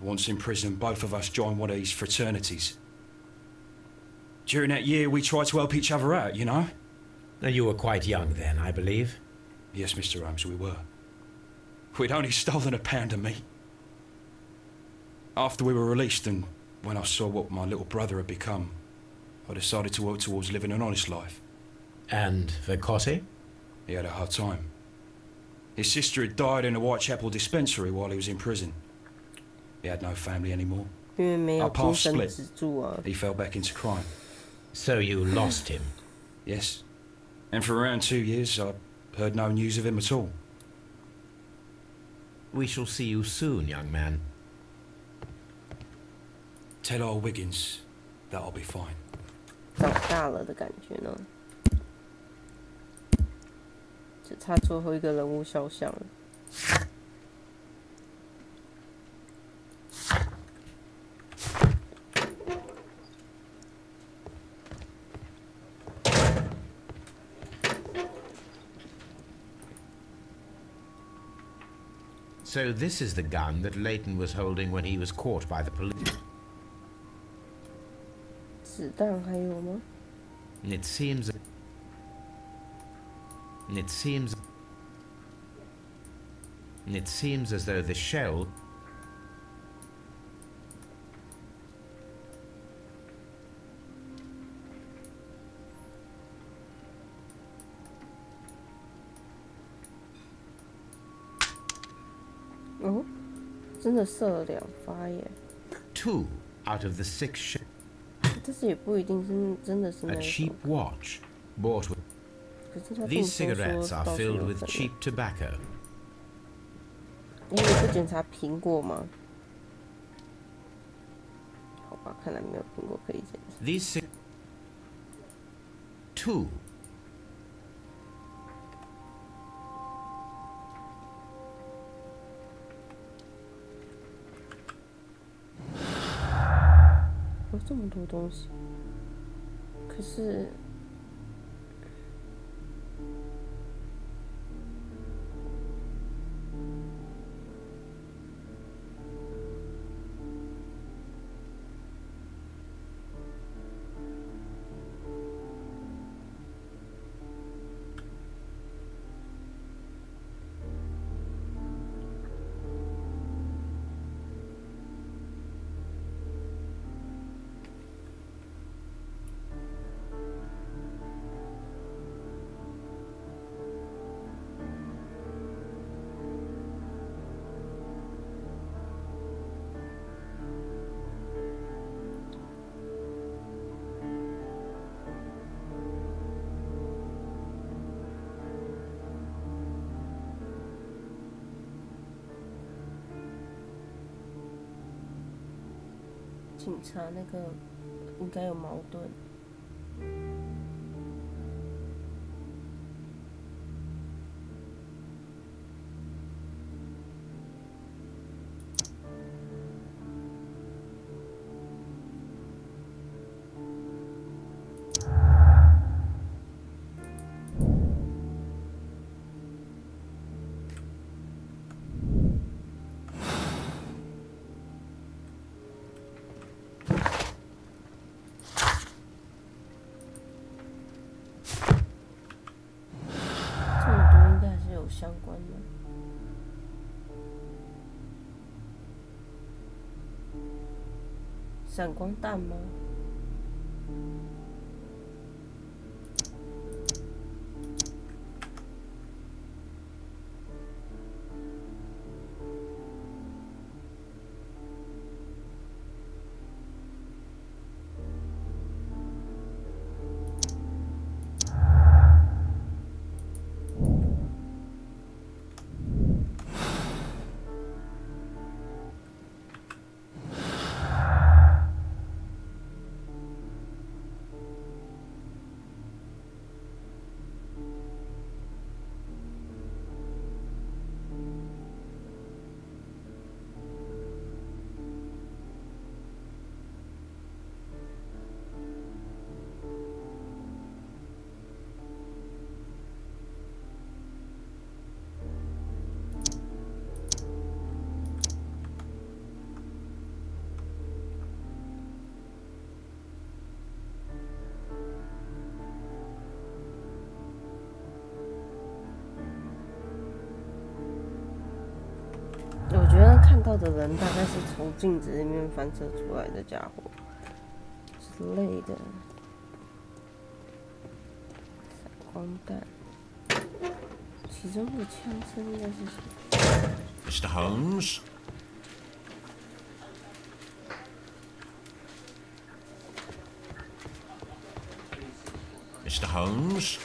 Speaker 10: Once in prison, both of us joined one of these fraternities. During that year, we tried to help each other out, you know?
Speaker 2: You were quite young then, I believe.
Speaker 10: Yes, Mr. Holmes, we were. We'd only stolen a pound of meat. After we were released and when I saw what my little brother had become, I decided to work towards living an honest life.
Speaker 2: And Vercotti?
Speaker 10: He had a hard time. His sister had died in a Whitechapel dispensary while he was in prison. He had no family anymore. Our paths split. He fell back into crime.
Speaker 2: So you lost him?
Speaker 10: Yes. And for around 2 years, I heard no news of him at all.
Speaker 2: We shall see you soon, young man.
Speaker 10: Tell old Wiggins that I'll be fine.
Speaker 1: 长大了的感觉呢？只差最后一个人物肖像了。
Speaker 2: So this is the gun that Leighton was holding when he was caught by the police.
Speaker 1: 子弹还有吗？
Speaker 2: It seems as though the shell.
Speaker 1: 哦，真的射了2发耶。
Speaker 2: 2 out of the 6 shells.
Speaker 1: 但是也不一定是真的是那
Speaker 2: A
Speaker 1: 种。
Speaker 2: cheap watch bought with.
Speaker 1: 可是他并
Speaker 2: These
Speaker 1: 没有说
Speaker 2: cigarettes are
Speaker 1: 到时
Speaker 2: filled
Speaker 1: 有
Speaker 2: with
Speaker 1: 可能
Speaker 2: cheap tobacco.
Speaker 1: 你不检查苹果吗？好吧，看来没有苹果可以检查。
Speaker 2: These 2.
Speaker 1: 有这么多东西，可是。 警察那个应该有矛盾。相关的闪光弹吗？我觉得看到的人大概是从镜子里面反射出来的家伙之类的。闪光弹，其中的枪声应该是什么
Speaker 9: Mr. Holmes? Mr. Holmes?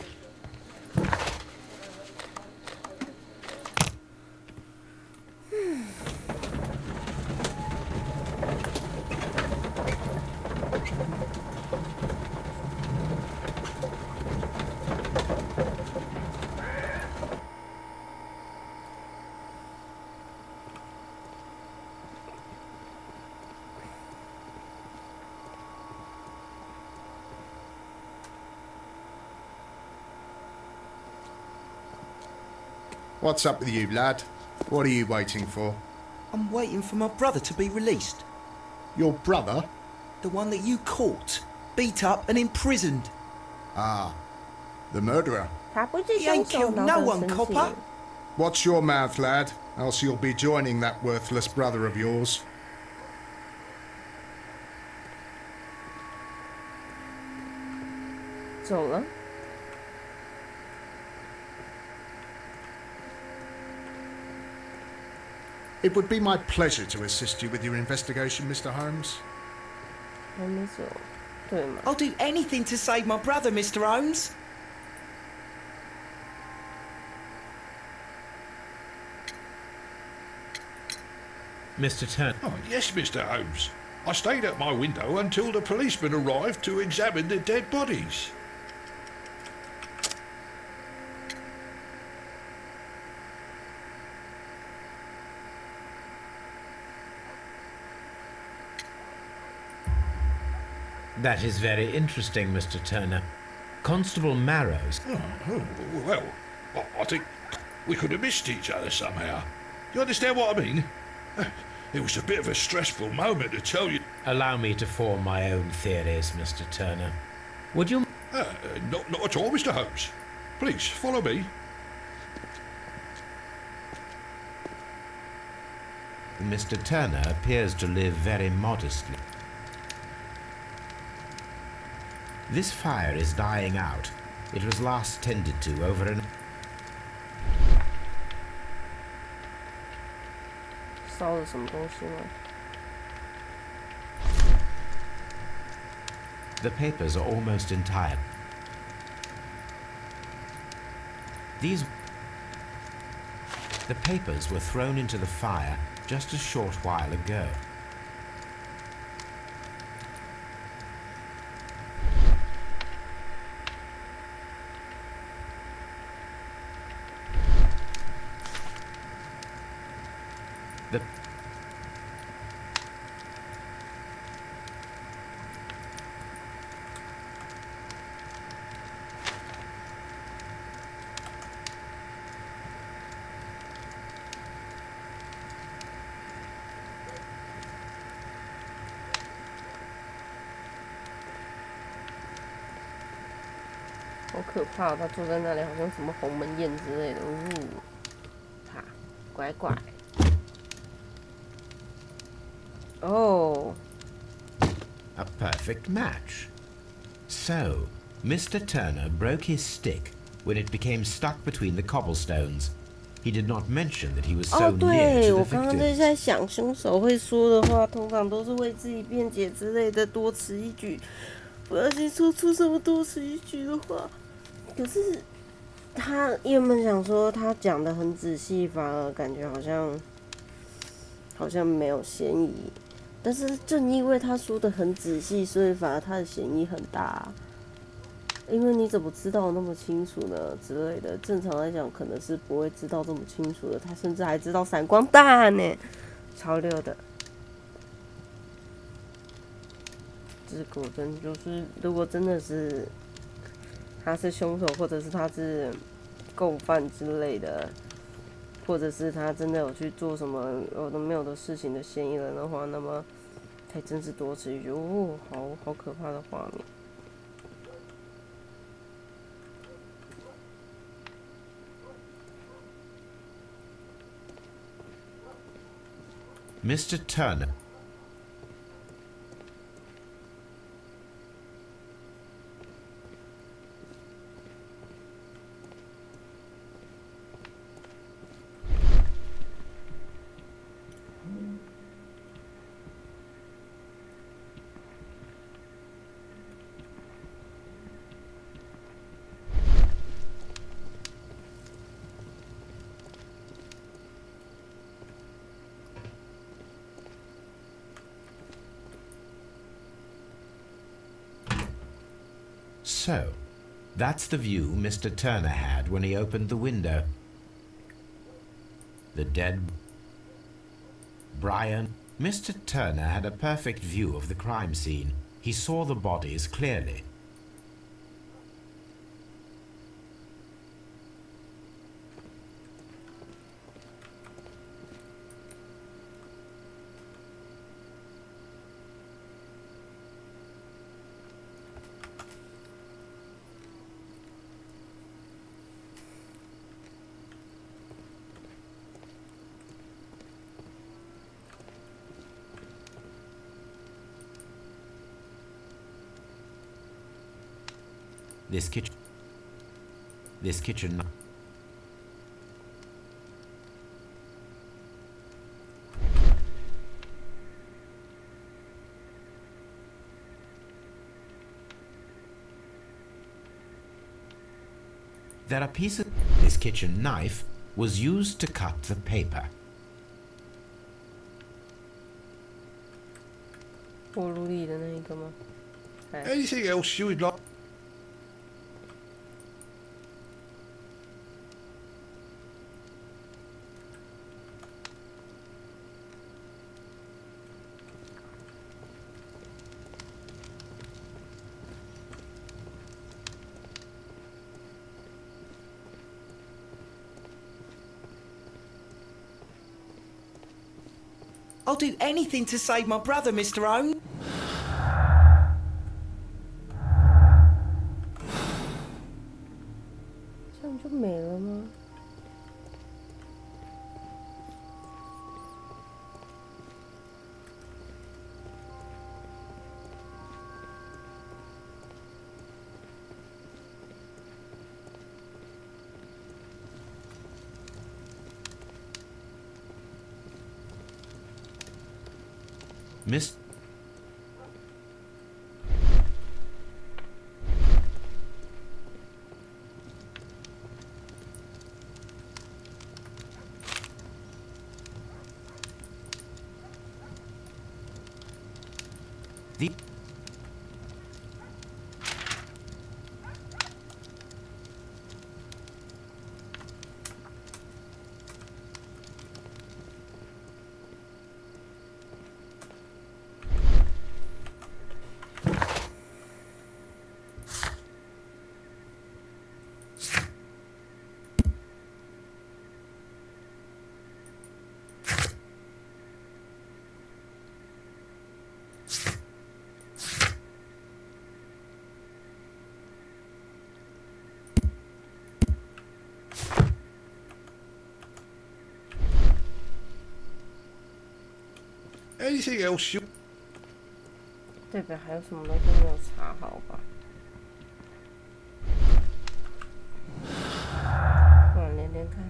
Speaker 6: What's up with you, lad? What are you waiting for?
Speaker 5: I'm waiting for my brother to be released.
Speaker 6: Your brother?
Speaker 5: The one that you caught, beat up and imprisoned.
Speaker 6: Ah, the murderer.
Speaker 5: He ain't killed no one, copper.
Speaker 6: Watch your mouth, lad, else you'll be joining that worthless brother of yours. It would be my pleasure to assist you with your investigation, Mr. Holmes.
Speaker 5: I'll do anything to save my brother, Mr. Holmes.
Speaker 2: Mr. Turner.
Speaker 7: Oh, yes, Mr. Holmes. I stayed at my window until the policeman arrived to examine the dead bodies.
Speaker 2: That is very interesting, Mr. Turner. Constable Marrows.
Speaker 7: Well, I think we could have missed each other somehow. You understand what I mean? It was a bit of a stressful moment, to tell you.
Speaker 2: Allow me to form my own theories, Mr. Turner. Would you...
Speaker 7: Not at all, Mr. Holmes. Please, follow me.
Speaker 2: Mr. Turner appears to live very modestly. This fire is dying out. It was last tended to over an... The papers are almost entire. The papers were thrown into the fire just a short while ago.
Speaker 1: 好可怕！他坐在那里，好像什么鸿门宴之类的。哈，乖乖。Oh.
Speaker 2: A perfect match. So, Mr. Turner broke his stick when it became stuck between the cobblestones. He did not mention that he was so near to the victims.
Speaker 1: 对，我刚刚在想，凶手会说的话，通常都是为自己辩解之类的，多此一举。不小心说出什么多此一举的话。可是他原本想说他讲得很仔细，反而感觉好像没有嫌疑。但是正因为他说得很仔细，所以反而他的嫌疑很大。因为你怎么知道那么清楚呢？之类的，正常来讲可能是不会知道这么清楚的。他甚至还知道闪光弹呢，超溜的。这果真就是，如果真的是他是凶手，或者是他是共犯之类的，或者是他真的有去做什么有的没有的事情的嫌疑人的话，那么还真是多此一举。哦，好可怕的画面。
Speaker 2: Mr. Turner. So, that's the view Mr. Turner had when he opened the window. The dead Brian. Mr. Turner had a perfect view of the crime scene. He saw the bodies clearly. This kitchen. There are pieces. This kitchen knife was used to cut the paper.
Speaker 1: 火炉里的那一个吗？
Speaker 7: Anything else you would like?
Speaker 5: I'll do anything to save my brother, Mr. Holmes.
Speaker 1: 这样就没了吗？
Speaker 2: Miss. The.
Speaker 7: Anything else you?
Speaker 1: 代表还有什么东西没有查好吧？不然连连看。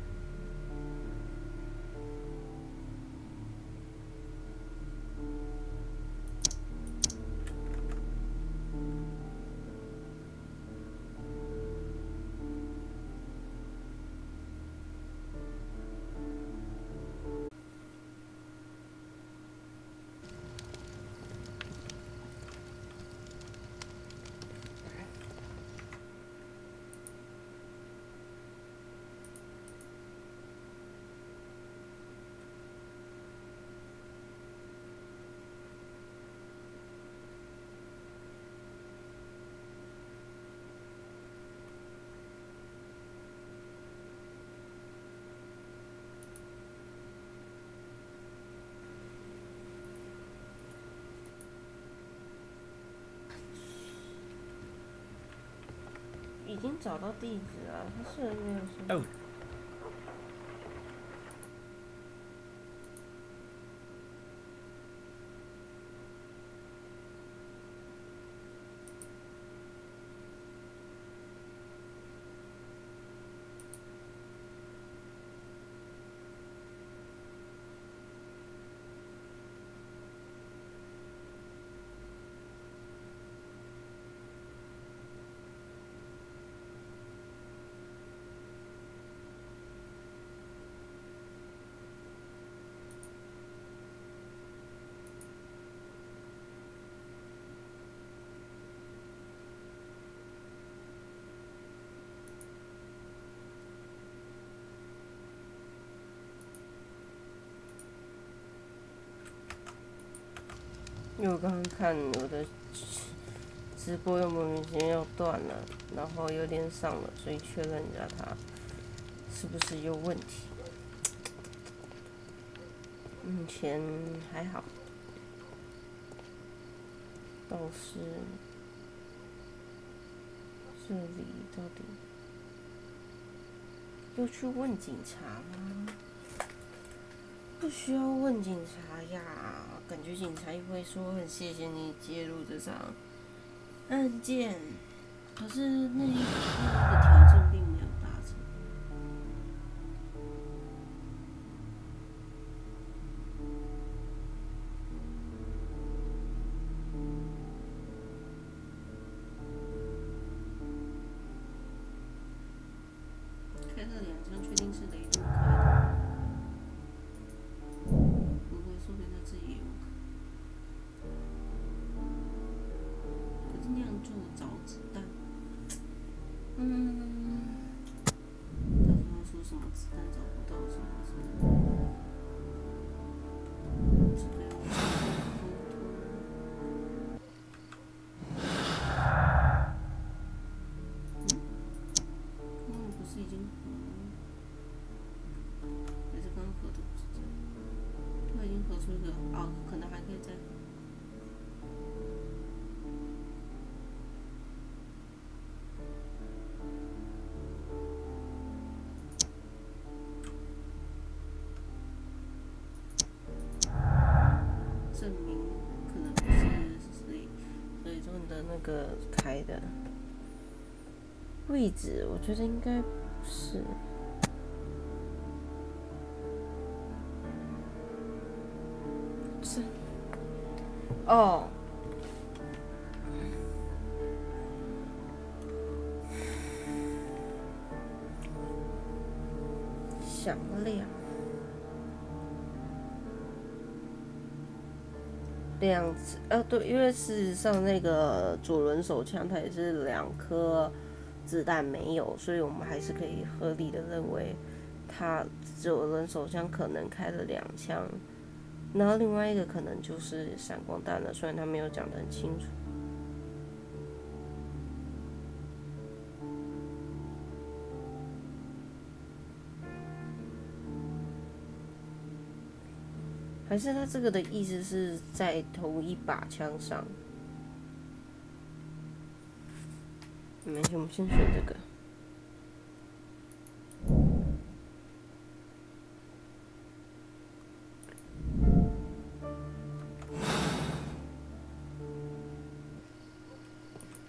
Speaker 1: 已经找到地址了，他虽然没有说。
Speaker 2: Oh.
Speaker 1: 因为我刚刚看我的直播又莫名其妙断了，然后又连上了，所以确认一下它是不是有问题。目前还好，倒是这里到底要去问警察吗？不需要问警察呀，感觉警察也会说很谢谢你介入这场案件。可是那个条件并没有达成。开了2枪，确定是雷杜开的。不过说不定他自己也有可能。可是那样就找子弹。到时候说什么子弹找不到什么之类的，这个要沟通。不是已经合了吗？还是刚合的不是这样？他已经合出一个可能还可以再合。证明可能不是水中的那个开的位置，我觉得应该不是。是哦，响亮。2次，对，因为事实上那个左轮手枪它也是2颗子弹没有，所以我们还是可以合理的认为，他左轮手枪可能开了2枪，然后另外一个可能就是闪光弹了，虽然他没有讲得很清楚。还是他这个的意思是在同一把枪上？没关系，我们先选这个。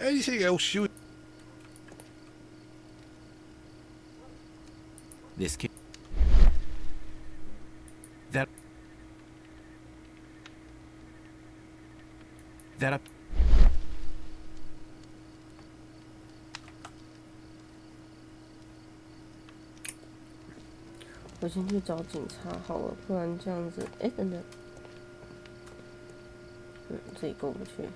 Speaker 7: Anything else you?
Speaker 2: This kid. That. That.
Speaker 1: 我先去找警察好了，不然这样子，等等，这里过不去。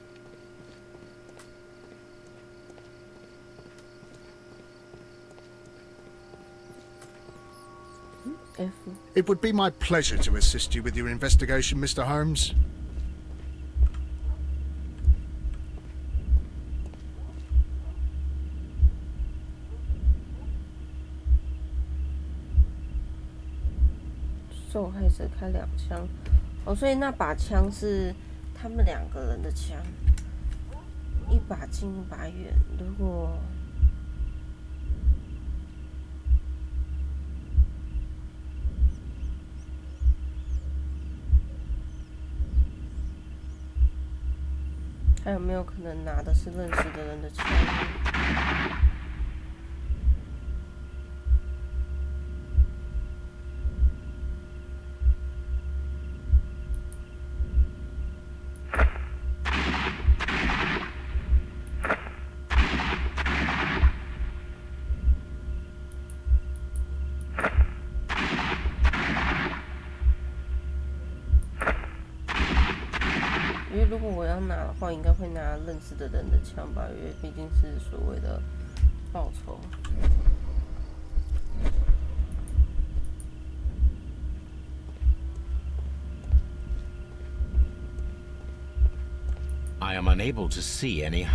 Speaker 1: F。
Speaker 6: It would be my pleasure to assist you with your investigation, Mr. Holmes.
Speaker 1: 受害者开2枪，所以那把枪是他们2个人的枪，一把近一把远。如果还有没有可能拿的是认识的人的枪？因为如果我要拿的话，应该会拿认识的人的枪吧，因为毕竟是所谓的报酬。
Speaker 2: I am unable to see any.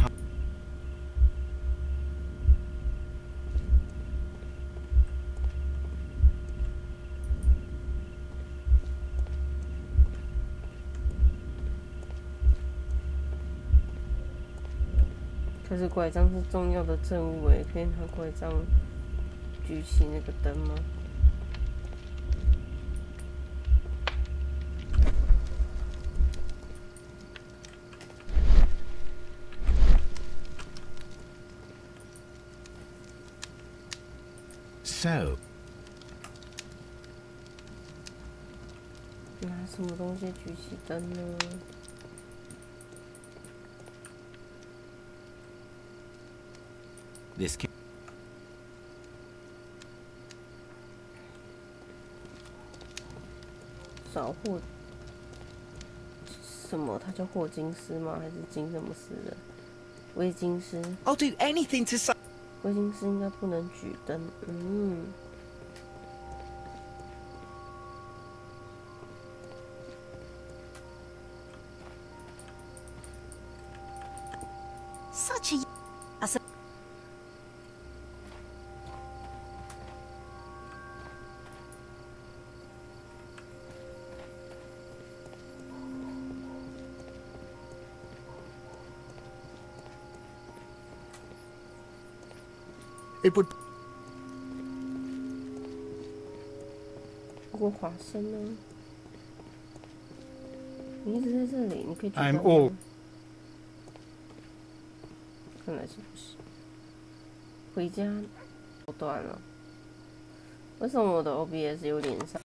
Speaker 1: 可是拐杖是重要的证物诶，可以拿拐杖举起那个灯吗？
Speaker 2: so?
Speaker 1: 拿什么东西举起灯呢？
Speaker 2: This can
Speaker 1: 找霍什么？他叫霍金斯吗？还是金什么斯的？威金斯。
Speaker 5: I'll do anything to save.
Speaker 1: 威金斯应该不能举灯。嗯。
Speaker 8: Such a...
Speaker 6: It would.
Speaker 1: 不过华生呢？你一直在这里，你可以举灯
Speaker 3: I'm
Speaker 1: 吗
Speaker 3: all.
Speaker 1: 看来是不是？回家断了。为什么我的 OBS 有连上？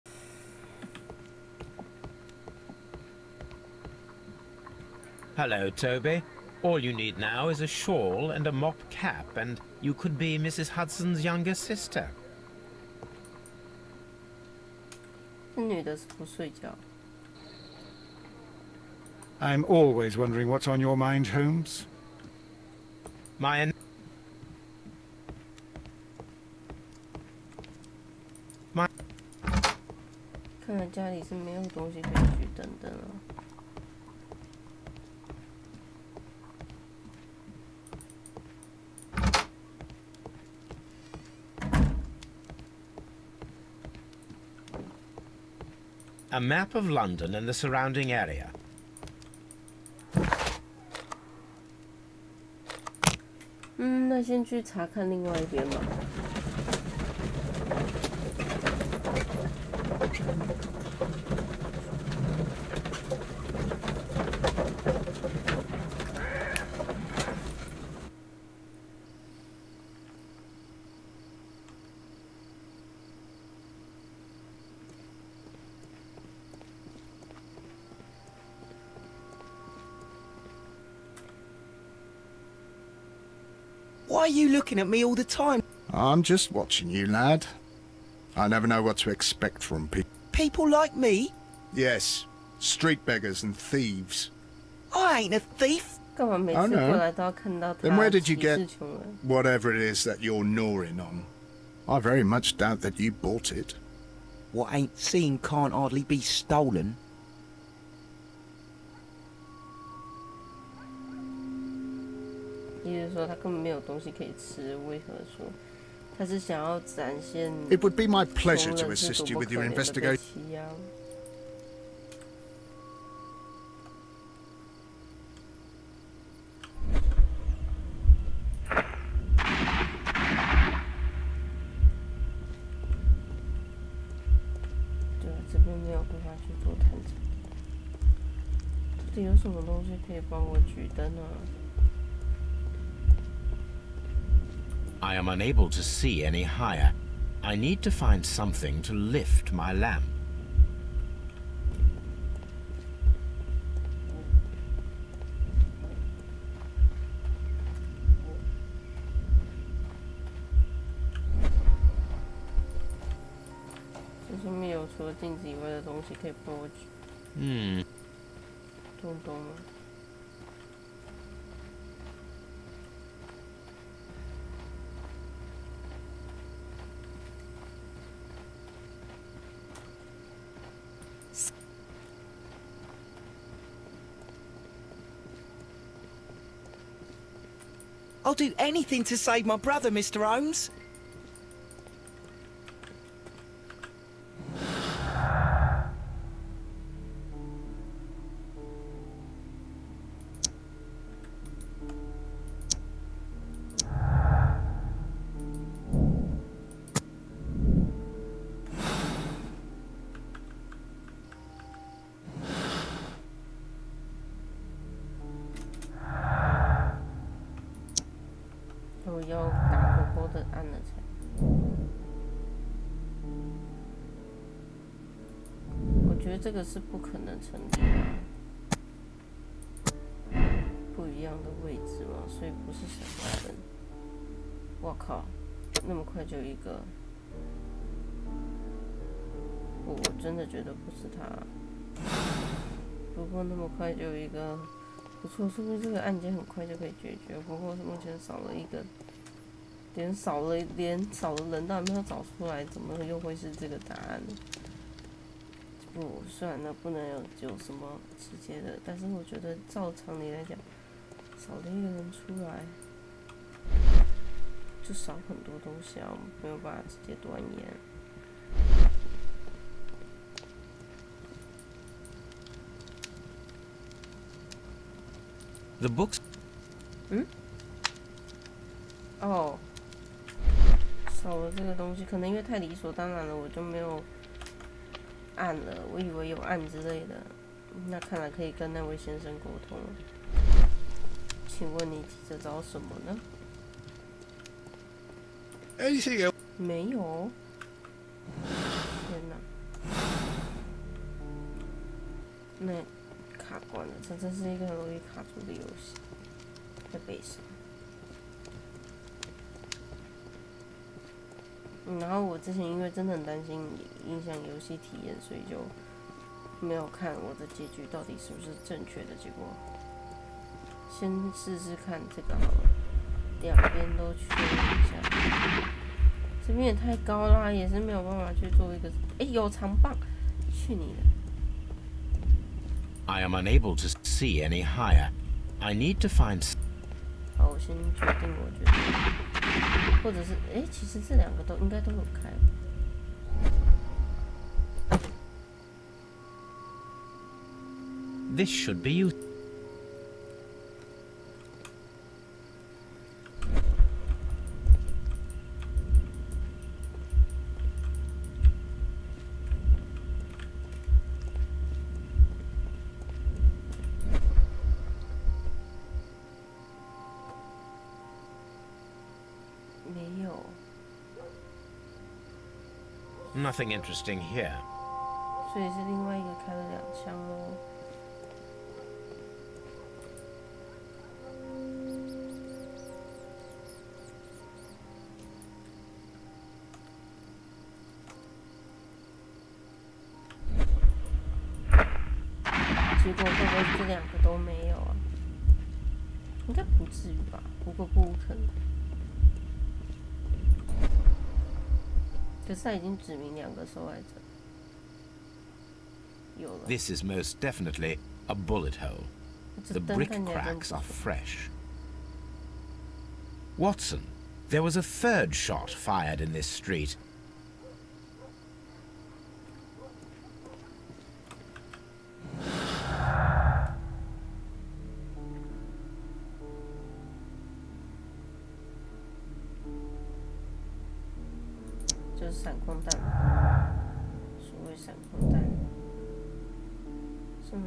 Speaker 2: Hello, Toby. All you need now is a shawl and a mop cap, and you could be Mrs. Hudson's younger sister.
Speaker 1: 那女的是不睡觉。
Speaker 3: I'm always wondering what's on your mind, Holmes.
Speaker 2: My
Speaker 1: 看来家里是没有东西可以举灯的了。
Speaker 2: A map of London and the surrounding area.
Speaker 1: 那先去查看另外一边吧。
Speaker 5: Why are you looking at me all the time?
Speaker 6: I'm just watching you, lad. I never know what to expect from people.
Speaker 5: People like me?
Speaker 6: Yes, street beggars and thieves.
Speaker 5: I ain't a thief.
Speaker 1: 干嘛每次过来都要看到他
Speaker 6: Then where did you
Speaker 1: 歧
Speaker 6: get
Speaker 1: 视穷人？
Speaker 6: whatever it is that you're gnawing on? I very much doubt that you bought it.
Speaker 5: What ain't seen can't hardly be stolen.
Speaker 1: 意思说他根本没有东西可以吃，为何说他是想要展现
Speaker 6: It would be my
Speaker 1: 穷
Speaker 6: pleasure to
Speaker 1: 人是
Speaker 6: assist
Speaker 1: 多
Speaker 6: you
Speaker 1: 么
Speaker 6: with
Speaker 1: 可
Speaker 6: your
Speaker 1: 怜的被
Speaker 6: investigation.
Speaker 1: 欺压？ 对啊，这边没有办法去做探查。到底有什么东西可以帮我举灯啊？
Speaker 2: I am unable to see any higher. I need to find something to lift my lamp.
Speaker 1: 这上面有除了镜子以外的东西可以帮我举。东东吗？
Speaker 5: I'll do anything to save my brother, Mr. Holmes.
Speaker 1: 我觉得这个是不可能成立的，不一样的位置嘛，所以不是神话人。我靠，那么快就一个，我真的觉得不是他。不过那么快就一个，不错，说不定这个案件很快就可以解决。不过目前少了一个，连少了人都还没有找出来，怎么又会是这个答案呢？不，算了，不能有什么直接的，但是我觉得照常理来讲，少了一个人出来，就少很多东西啊，我们没有办法直接断言。
Speaker 2: The books.
Speaker 1: 哦，少了这个东西，可能因为太理所当然了，我就没有按了，我以为有按之类的。那看来可以跟那位先生沟通了。请问你急着找什么呢？没有。天哪！那卡关了，这真是一个很容易卡住的游戏，太悲伤。然后我之前因为真的很担心影响游戏体验，所以就没有看我的结局到底是不是正确的。结果先试试看这个好了，两边都确认一下。这边也太高啦，也是没有办法去做一个。有长棒，去你的！
Speaker 2: I am unable to see any higher. I need to find.
Speaker 1: 好，我先决定，我觉得，或者是，其实这两个都应该都有开。
Speaker 2: This should be you.
Speaker 1: 没有。
Speaker 2: Nothing interesting here.
Speaker 1: 所以是另外一个开了2枪咯。结果会不会这2个都没有啊？应该不至于吧，不过不无可能。可是他已经指明2个受害者。有了。
Speaker 2: This is most definitely a bullet hole. The brick cracks are fresh. Watson, there was a third shot fired in this street.
Speaker 1: 就是闪光弹，所谓闪光弹，是吗？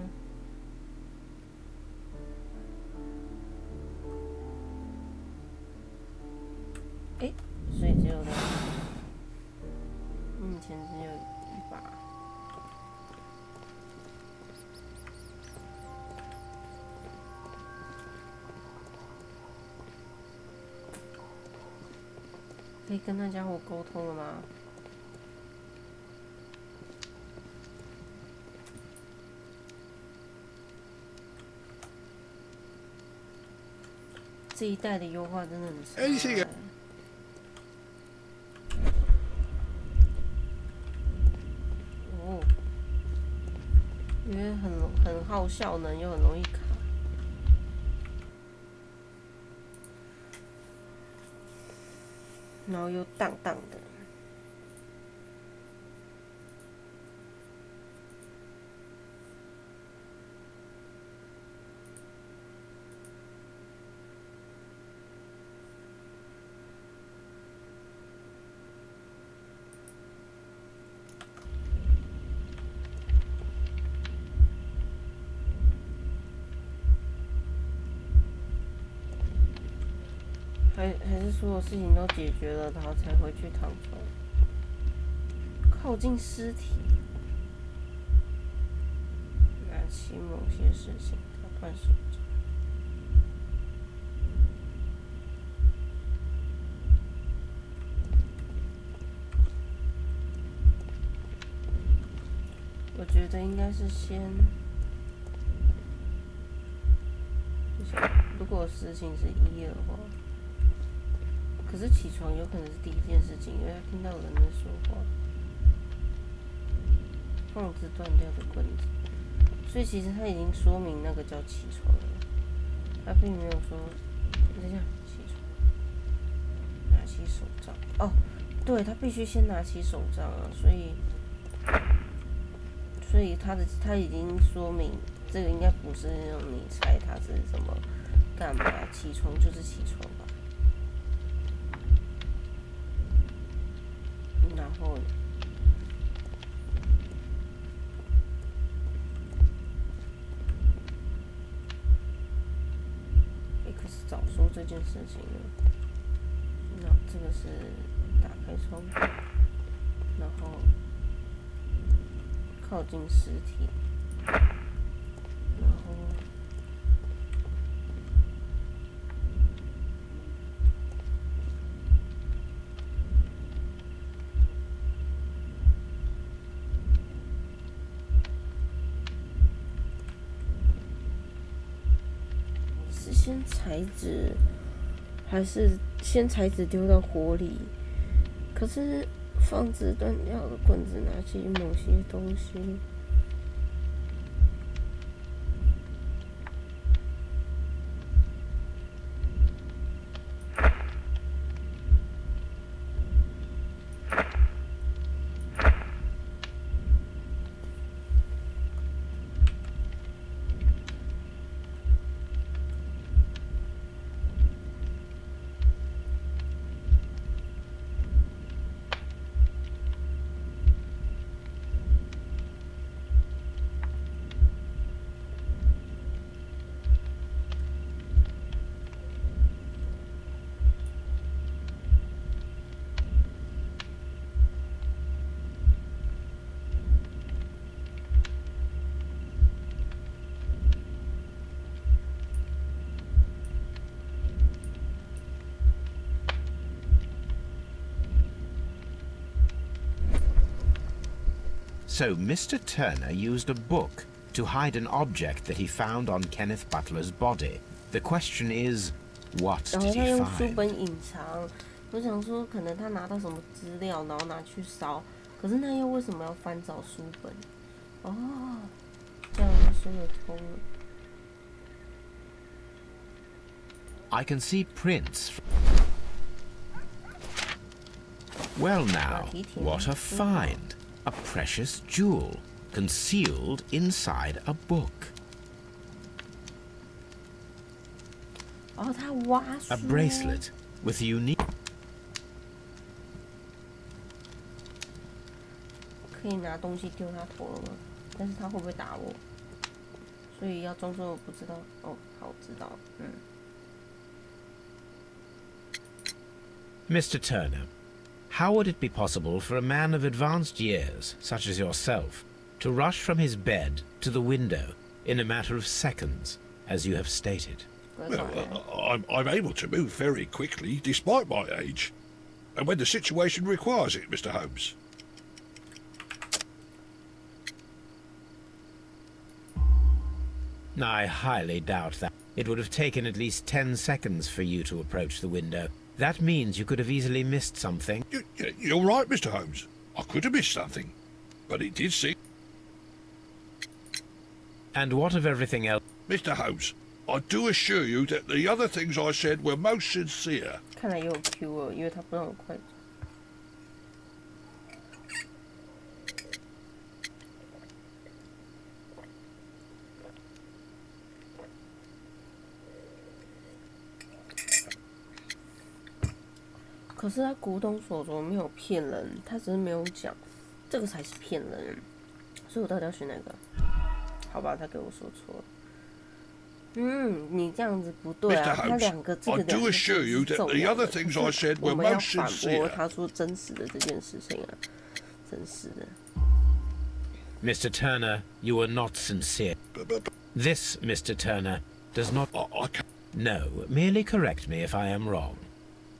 Speaker 1: 所以只有2个，目前只有1把。可以跟那家伙沟通了吗？这一代的优化真的很差。哦，因为很耗效能，又很容易卡。然后又荡荡的，还是所有事情都解决了，然后才回去躺床。靠近尸体，拿起某些事情打断手掌。我觉得应该是先，如果事情是1的话，可是起床有可能是第一件事情，因为他听到有人在说话。放置断掉的棍子，所以其实他已经说明那个叫起床了，他并没有说，等一下起床，拿起手杖。哦，对，他必须先拿起手杖啊，所以他已经说明这个应该不是让你猜他是什么干嘛，起床就是起床吧。然后。可是早说这件事情呢？那这个是打开窗，然后靠近尸体，然后是先裁纸，还是先裁纸丢到火里？可是放置断掉的棍子拿起某些东西。
Speaker 2: So Mr. Turner used a book to hide an object that he found on Kenneth Butler's body. The question is, what did he
Speaker 1: 然后他用书
Speaker 2: find?
Speaker 1: 本隐藏。我想说，可能他拿到什么资料，然后拿去烧。可是那又为什么要翻找书本？哦，这样就说得通了。
Speaker 2: I can see prints. Well now, what a find! A precious jewel concealed inside a book.
Speaker 1: 哦，他挖书。
Speaker 2: A bracelet with unique.
Speaker 1: 可以拿东西丢他头了吗？但是他会不会打我？所以要装作我不知道。哦，好，知道。嗯。
Speaker 2: Mr. Turner, how would it be possible for a man of advanced years, such as yourself, to rush from his bed to the window in a matter of seconds, as you have stated?
Speaker 7: Well, I'm able to move very quickly, despite my age. And when the situation requires it, Mr. Holmes.
Speaker 2: I highly doubt that. It would have taken at least 10 seconds for you to approach the window. That means you could have easily missed something.
Speaker 7: You're right, Mr. Holmes. I could have missed something. But it did seem...
Speaker 2: And what of everything else?
Speaker 7: Mr. Holmes, I do assure you that the other things I said were most sincere.
Speaker 1: 看来也有 Q 了，因为他不让我快。可是他古董所着没有骗人，他只是没有讲，这个才是骗人。所以我到底要选哪个？好吧，他给我说错了。你这样子不对啊！他两个这个两个是重要的，我们要反驳他说真实的这件事情啊。真是的。
Speaker 2: Mr. Turner, you are not sincere. This, Mr. Turner, does not... No, merely correct me if I am wrong.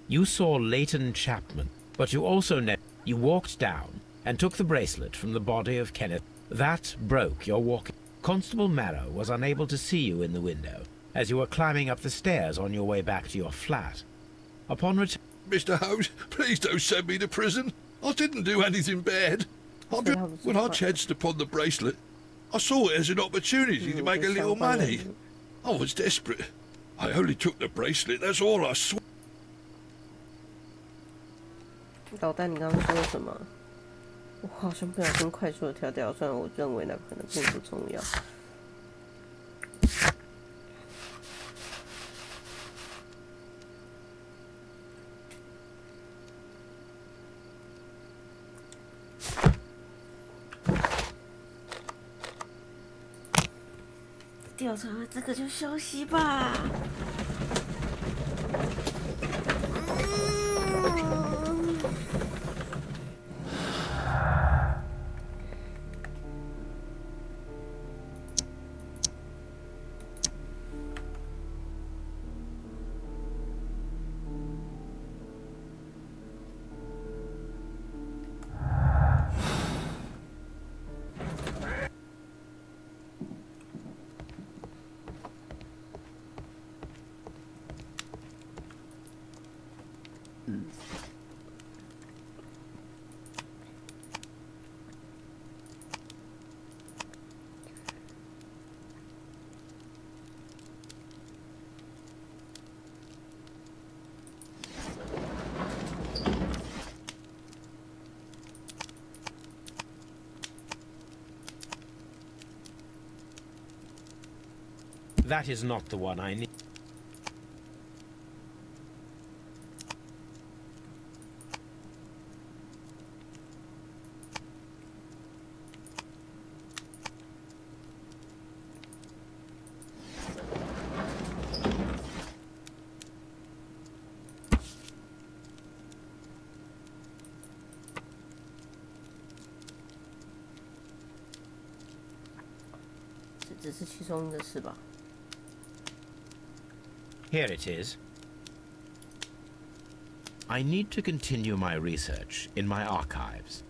Speaker 2: You saw Leighton Chapman, but you also know you walked down and took the bracelet from the body of Kenneth. That broke your walk. Constable Marrow was unable to see you in the window as you were climbing up the stairs on your way back to your flat. Upon return...
Speaker 7: Mr. Holmes, please don't send me to prison. I didn't do anything bad. When I chanced upon the bracelet, I saw it as an opportunity to make a little money. I was desperate. I only took the bracelet, that's all I saw.
Speaker 1: 老大，你刚刚说什么？我好像不小心快速的跳掉，虽然我认为那可能并不重要。调查完这个就休息吧。
Speaker 2: That is not the one I need.
Speaker 1: 这只是其中的事吧。
Speaker 2: Here it is. I need to continue my research in my archives.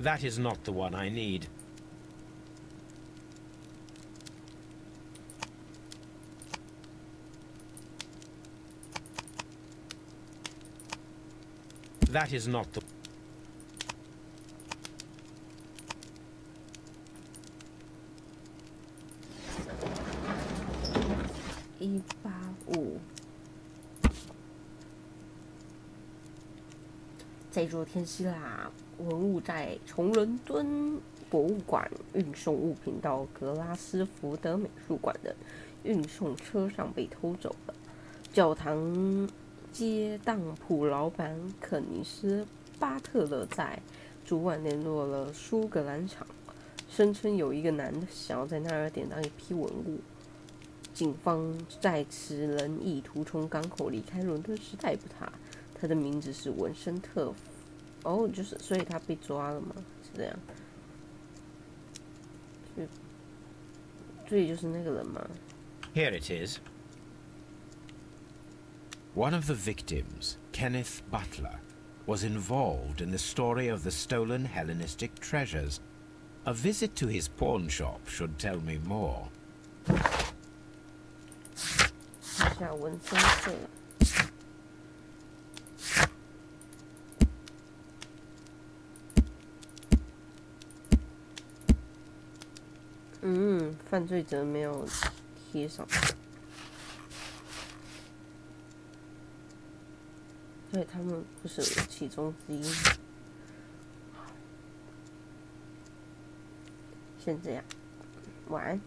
Speaker 2: That is not the one I need. That is not the...
Speaker 1: 185。在昨天希腊文物在从伦敦博物馆运送物品到格拉斯福德美术馆的运送车上被偷走了。教堂 街当铺老板肯尼斯·巴特勒在昨晚联络了苏格兰场，声称有一个男的想要在那儿典当一批文物。警方在此人意图从港口离开伦敦时逮捕他，他的名字是文森特。哦，就是所以他被抓了吗？是这样。所以就是那个人吗
Speaker 2: Here it is. One of the victims, Kenneth Butler, was involved in the story of the stolen Hellenistic treasures. A visit to his pawn shop should tell me more.
Speaker 1: 下文森特。犯罪者没有贴上。 所以他们不是其中之一。先这样，晚安。